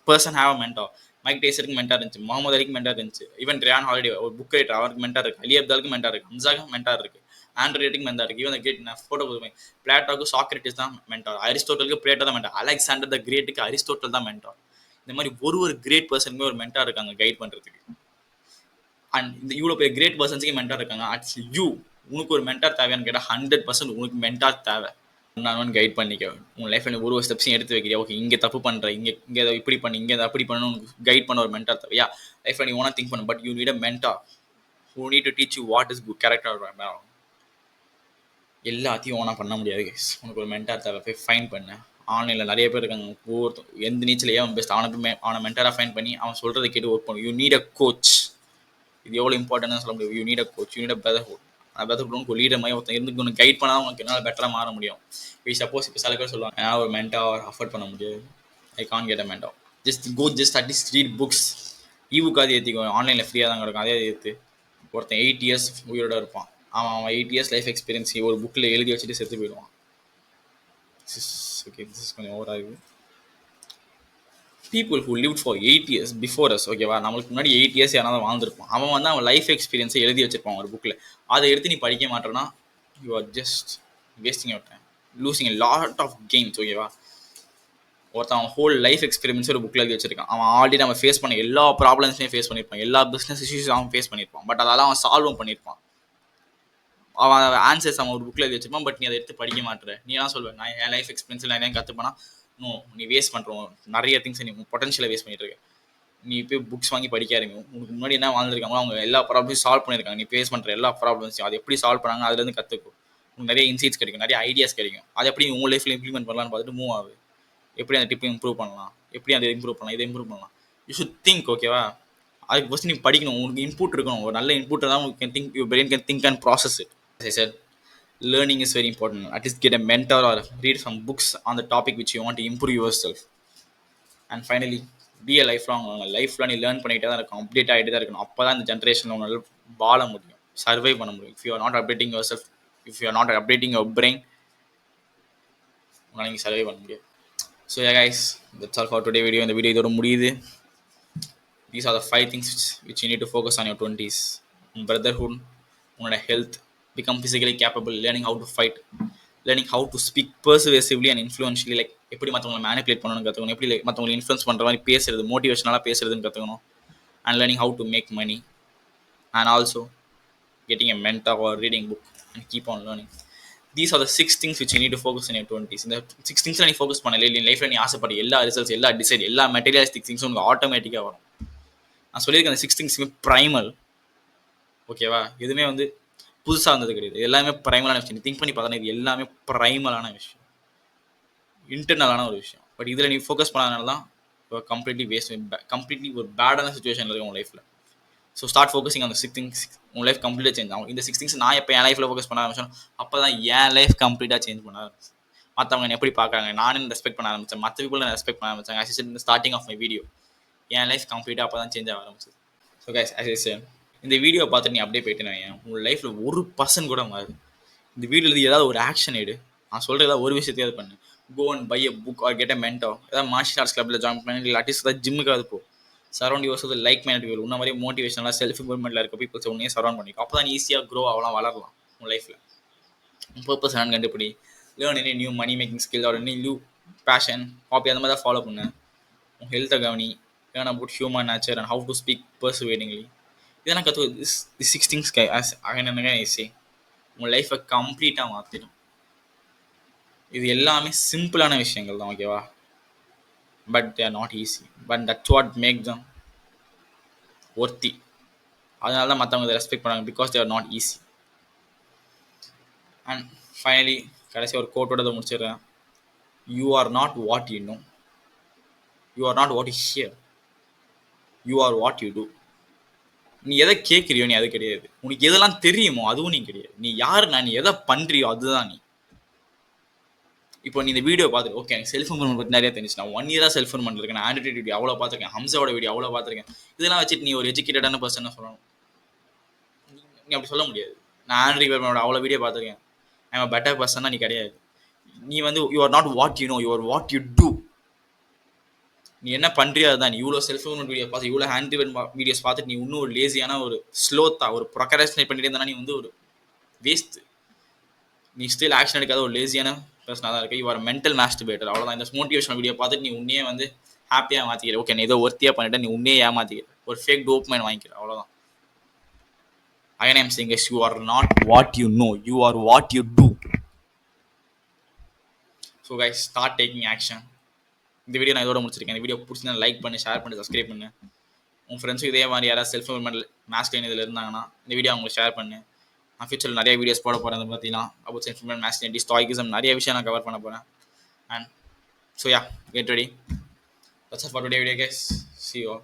person have a mentor. Mike டைசருக்கு மென்டார் இருந்துச்சு, முகமது அலிக்கு மென்டார் இருந்துச்சு, ஈவன் ரியான் ஹாலிடே ஒரு புக் ரைட்டர் அவருக்கு மென்டார் இருக்கு, அலி அப்தாலுக்கு மென்டார் இருக்கு, ஹம்சாக்கு மென்டார் இருக்கு, ஆண்ட்ரேட்டுக்கு மென்டார் இருக்கு, ஈவன் கிரேட் ஃபோட்டோ கொடுப்பேன். பிளாட்டோக்கு சாக்ரட்டிஸ் தான் மென்டார், அரிஸ்டோட்டலுக்கு பிளேட்டோ தான் மென்டார், அலெக்சாண்டர் த கிரேட்டுக்கு அரிஸ்டோட்டல் தான் மென்டார். இந்த மாதிரி ஒரு கிரேட் பர்சனுமே ஒரு மென்டார் இருக்காங்க கைட் பண்றதுக்கு. அண்ட் இந்த இவ்வளோ பெரிய கிரேட் பர்சன்ஸுக்கு மென்டார் இருக்காங்க. ஆக்சுவலி உனக்கு ஒரு மென்டார் தேவையான்னு கேட்டால் 100% உனக்கு மென்டார் தேவை. நான் கைட் பண்ணிக்க உன் லைஃப்ல ஒரு ஸ்டெப்ஸையும் எடுத்து வைக்கிறியா, ஓகே இங்கே தப்பு பண்ணுற, இங்கே இப்படி பண்ணி, இங்கே அப்படி பண்ணணும், உனக்கு கைட் பண்ண ஒரு மென்டார் தேவையா? லைஃப்ல நீ ஓனா திங்க் பண்ண, but you need a mentor who need to teach you what is good character. எல்லாத்தையும் ஓனா பண்ண முடியாது, உனக்கு ஒரு மென்டார் தேவை. போய் ஃபைன் பண்ண. ஆன்லைனில் நிறைய பேர் இருக்காங்க, ஒவ்வொருத்தரும் எந்த நீச்சலையே அவன் பெஸ்ட், அவனை மென்டாராக ஃபைன் பண்ணி அவன் சொல்கிறத கேட்டு ஒர்க் பண்ணும். You need a coach. இது எவ்வளோ இம்பார்ட்டன்ட்னு சொல்ல முடியும். You need a coach, you need a brotherhood. அந்த பிரதர்ஹுட் ஒரு லீடர் மாதிரி ஒருத்தன் இருந்து உனக்கு கைட் பண்ணால் உனக்கு என்னால் பெட்டராக மாற முடியும். இப்போ சப்போஸ் இப்போ சில பேர் சொல்லுவாங்க என்னால் ஒரு மென்டார் அஃபோர்ட் பண்ண முடியாது, I can't get a mentor. Just at least read books. ஈவுக்கு அது ஏற்றிக்கோ, ஆன்லைனில் ஃப்ரீயாக தான் கிடக்கும், அதே ஏற்று. ஒருத்தன் 8 years உயிரோட இருப்பான், அவன் 8 years லைஃப் எக்ஸ்பீரியன்ஸ் ஒரு புக்கில் எழுதி வச்சுட்டு செத்து போயிடுவான். ஓகே, திஸ் இஸ் கொஞ்சம் ஓவர் ஆகுது. People who lived for 8 years before us, ஓகேவா, நம்மளுக்கு முன்னாடி 8 years யாராவது வாழ்ந்துருப்பான். அவன் வந்து அவன் லைஃப் எக்ஸ்பீரியன்ஸை எழுதி வச்சிருப்பான் ஒரு புக்கில். அதை எடுத்து நீ படிக்க மாட்டேன்னா you are just wasting your time, losing a lot of games. ஓகேவா, ஒருத்தன் அவன் ஹோல் லைஃப் எக்ஸ்பீரியன்ஸ் ஒரு புக்கில் எழுதி வச்சிருக்கான். அவன் ஆல்ரெடி நம்ம ஃபேஸ் பண்ண எல்லா ப்ராப்ளம்ஸையும் ஃபேஸ் பண்ணியிருப்பான், எல்லா பிஸ்னஸ் இஷ்யூஸும் அவன் ஃபேஸ் பண்ணியிருப்பான், பட் அதெல்லாம் அவன் சால்வும் பண்ணியிருப்பான். அவன் ஆன்சர்ஸ் அவன் ஒரு புக்கில் எழுதி வச்சிருப்பான், பட் நீ அதை எடுத்து படிக்க மாட்டேற. நீ எல்லாம் சொல்வேன் நான் என் லைஃப் எக்ஸ்பீரியன்ஸில் நான் என்ன கற்றுப்பேனா, நோ, நீ வேஸ்ட் பண்ணுறோம் நிறைய திங்ஸ், நீ பொட்டன்ஷியலை வேஸ்ட் பண்ணிட்டு இருக்க. நீ போய் புக்ஸ் வாங்கி படிக்காதீங்க. உங்களுக்கு முன்னாடி என்ன வாழ்ந்துருக்காங்களோ அவங்க எல்லா ப்ராப்ளம்ஸையும் சால்வ் பண்ணியிருக்காங்க. நீ ஃபேஸ் பண்ணுற எல்லா ப்ராப்ளம்ஸையும் அது எப்படி சால்வ் பண்ணாங்க அதுலேருந்து கற்றுக்கும். உங்களுக்கு நிறைய இன்சைட்ஸ் கிடைக்கும், நிறைய ஐடியாஸ் கிடைக்கும். அது எப்படி உங்கள் லைஃப்பில் இம்ப்ளிமெண்ட் பண்ணலான்னு பார்த்துட்டு மூவ் ஆகுது. எப்படி அந்த டிப்பை இம்ப்ரூவ் பண்ணலாம், எப்படி அதை இம்ப்ரூவ் பண்ணலாம், இதை இம்ப்ரூவ் பண்ணலாம். You should think. ஓகேவா, அதுக்கு ஃபஸ்ட் நீ படிக்கணும். உங்களுக்கு இன்புட் இருக்கணும், ஒரு நல்ல இன்புட் தான் உங்களுக்கு can think, your brain can think and process it. As I said, learning is very important. At least get a mentor or read some books on the topic which you want to improve yourself. And finally, be a lifelong learner. லைஃப்ல நீ learn பண்ணிகிட்டே தான் இருக்கணும், update ஆகிட்டு தான் இருக்கணும். அப்போ தான் இந்த ஜென்ரேஷனில் உங்களால் வாழ முடியும், சர்வை பண்ண முடியும். If you are not updating your self, if you are not updating your brain, உங்களால் நீங்கள் சர்வை பண்ண முடியும். So yeah guys, that's all for today video. இந்த வீடியோ இதோட முடியுது. These are the 5 things which you need to focus on your 20s. Brotherhood, உன்னோட health, become physically capable, learning how to fight, learning how to speak persuasively and influentially, like எப்படி மற்றவங்களை manipulate பண்ணணும்னு கற்றுக்கணும், எப்படி மற்றவங்களை influence பண்ணுற மாதிரி பேசுறது, மோட்டிவேஷனலாக பேசுறதுன்னு கற்றுக்கணும். And learning how to make money, and also getting a mentor or reading book and keep on learning. These are the 6 things which you need to focus in your 20s. இந்த 6 things நீ focus பண்ணல, நீ லைஃப்பில் நீ ஆசைப்பட்ட எல்லா results, எல்லா decide, எல்லா மெட்டீரியலிஸ்டிக் திங்ஸும் உங்களுக்கு ஆட்டோமேட்டிக்காக வரும். நான் சொல்லியிருக்கேன் அந்த 6 திங்ஸுமே ப்ரைமல். ஓகேவா, எதுவுமே வந்து புதுசாக இருந்தது கிடையாது, எல்லாமே ப்ரைமலான விஷயம். நீ திங்க் பண்ணி பார்த்தா இது எல்லாமே ப்ரைமலான விஷயம், இன்டர்னலான ஒரு விஷயம். பட் இதில் நீ ஃபோக்கஸ் பண்ணாதனால தான் கம்ப்ளீட்லி வேஸ்ட், கம்ப்ளீட்லி ஒரு பேடான சுச்சுவேஷனில் இருக்கும் உங்கள் லைஃப்பில். ஸோ ஸ்டார்ட் ஃபோக்கஸிங் அந்த 6 திங்ஸ், உங்கள் லைஃப் கம்ப்ளீட்டாக சேஞ்ச் ஆகும். இந்த 6 திங்ஸ் நான் எப்போ என் லைஃப்பில் ஃபோக்கஸ் பண்ண ஆரம்பிச்சேன், அப்போ தான் என் லைஃப் கம்ப்ளீட்டாக சேஞ்ச் பண்ண ஆரம்பிச்சேன். மற்றவங்க எப்படி பார்க்குறாங்க, நானும் ரெஸ்பெக்ட் பண்ண ஆரம்பித்தேன், மற்ற பீப்புள் நான் ரெஸ்பெக்ட் பண்ண ஆரம்பித்தேன். As is starting of my video என் லைஃப் கம்ப்ளீட்டாக அப்போ தான் சேஞ்ச் ஆக ஆரம்பிச்சது. ஸோ கைஸ், ஆஸ் இஸ் இந்த வீடியோ பார்த்துட்டு நீ அப்படியே போயிட்டு உங்கள் லைஃப்பில் 1% கூட மாறுது. இந்த வீடியோவில் ஏதாவது ஒரு ஆக்ஷன் எடு, நான் சொல்கிற ஏதாவது ஒரு விஷயத்தையாவது பண்ணு. Go and buy a book or get a mentor, ஏதாவது மார்ஷியல் ஆர்ட்ஸ் கிளப்பில் ஜாயின் பண்ணி, இல்லை அட்லீஸ்ட் ஏதாவது ஜிம்முக்காவது போ. Surround yourself like minded people, உன்ன மாதிரி மோட்டிவேஷனலாக செல்ஃப் இம்ப்ரூவ்மெண்ட்டில் இருக்க பீப்புள்ஸ் உன்னையே சரௌண்ட் பண்ணிக்கும். அப்போ தான் நீ ஈஸியாக க்ரோ ஆகலாம், வளரலாம் உங்கள் லைஃப்பில். உன் பர்பஸ் என்னன்னு கண்டுபிடி, learn any new money making skill or any new passion, hobby, அந்த மாதிரி தான் ஃபாலோ பண்ணு. உன் ஹெல்த்தை கவனி, learn about human nature and how to speak persuasively. இதெல்லாம் கற்றுக்க. தி 6 திங்ஸ் ஈஸி உங்கள் லைஃப்பை கம்ப்ளீட்டாக மாற்றிடும். இது எல்லாமே சிம்பிளான விஷயங்கள் தான், ஓகேவா, but they are not easy. But that's what make them worthy. அதனால தான் மற்றவங்க இதை ரெஸ்பெக்ட் பண்ணுறாங்க, because they are not easy. And finally கடைசி ஒரு கோட்டோட அதை முடிச்சிடுறேன். You are not what you know, you are not what you hear, you are what you do. நீ எதை கேட்குறியோ நீ அது கிடையாது, உனக்கு எதெல்லாம் தெரியுமோ அதுவும் நீ கிடையாது. நீ யாருன்னா நீ எதை பண்ணுறியோ அதுதான் நீ. இப்போ நீ இந்த வீடியோ பார்த்துட்டு ஓகே எனக்கு செல்ஃப் இம்ப்ரூவ்மெண்ட் பற்றி நிறைய தெரிஞ்சு நான் 1 இயராக செல்ஃப் இம்ப்ரூவ்மெண்ட் இருக்கேன் நான் ஆண்ட்ராய்டு வீடியோ அவ்வளோ பார்த்துருக்கேன் ஹம்சாவோட வீடியோ அவ்வளோ பார்த்துருக்கேன் இதெல்லாம் வச்சுட்டு நீ ஒரு எஜுகேட்டடான பர்சன் சொல்லணும் நீ அப்படி சொல்ல முடியாது நான் ஆண்ட்ராய்டு அவ்வளோ வீடியோ பார்த்துருக்கேன் ஐம் பெட்டர் பர்சனாக நீ கிடையாது நீ வந்து you are not what you know you are what you do நீ என்ன பண்ணுறியோ அதுதான் நீ இவ்வளோ செல்ஃப் இம்ப்ரூவ்மெண்ட் வீடியோ பார்த்து இவ்வளோ ஹேண்ட் வீடியோஸ் பார்த்துட்டு நீ இன்னும் ஒரு லேசியான ஒரு ஸ்லோத்தா ஒரு ப்ரொக்கரேஷனேட் பண்ணிட்டு இருந்தா நீ வந்து ஒரு வேஸ்ட் நீ ஸ்டில் ஆக்ஷன் எடுக்காத ஒரு லேசியான பர்சனாக தான் இருக்கு யூஆர் மென்டல் மாஸ்டர்பேட்டர் அவ்வளோதான் இந்த மோட்டிவேஷனல் வீடியோ பார்த்துட்டு நீ உன்னையே வந்து ஹாப்பியாக மாற்றிக்கிற ஓகே நீ ஏதோ ஒர்த்தியாக பண்ணிட்டு நீ உன்னையே ஏமாற்றிக்கிற ஒரு ஃபேக் டோப்மைன் வாங்கிக்கிற அவ்வளோதான் I am saying is you are not what you know you are what you do so guys start taking action இந்த வீடியோ நான் இதோட முடிச்சிருக்கேன் இந்த வீடியோ பிடிச்சிருந்தா லைக் பண்ணி ஷேர் பண்ணி சப்ஸ்கிரைப் பண்ணு உன் ஃப்ரெண்ட்ஸுக்கு இதே மாதிரி யாராவது செல்ஃப் இம்ப்ரூவ்மெண்ட் மாஸ்டர் இதில் இருந்தாங்கன்னா இந்த வீடியோ அவங்களுக்கு ஷேர் பண்ணு நான் ஃபியூச்சரில் நிறைய வீடியோஸ் போட போகிறேன் அதை பார்த்தீங்கன்னா அபவுட் செல்ஃப் இம்ப்ரூவ்மெண்ட் மாஸ்டர் ஸ்டாய்கிசம் நிறைய விஷயம் நான் கவர் பண்ண போகிறேன் and so yeah get ready that's all for today video guys see you all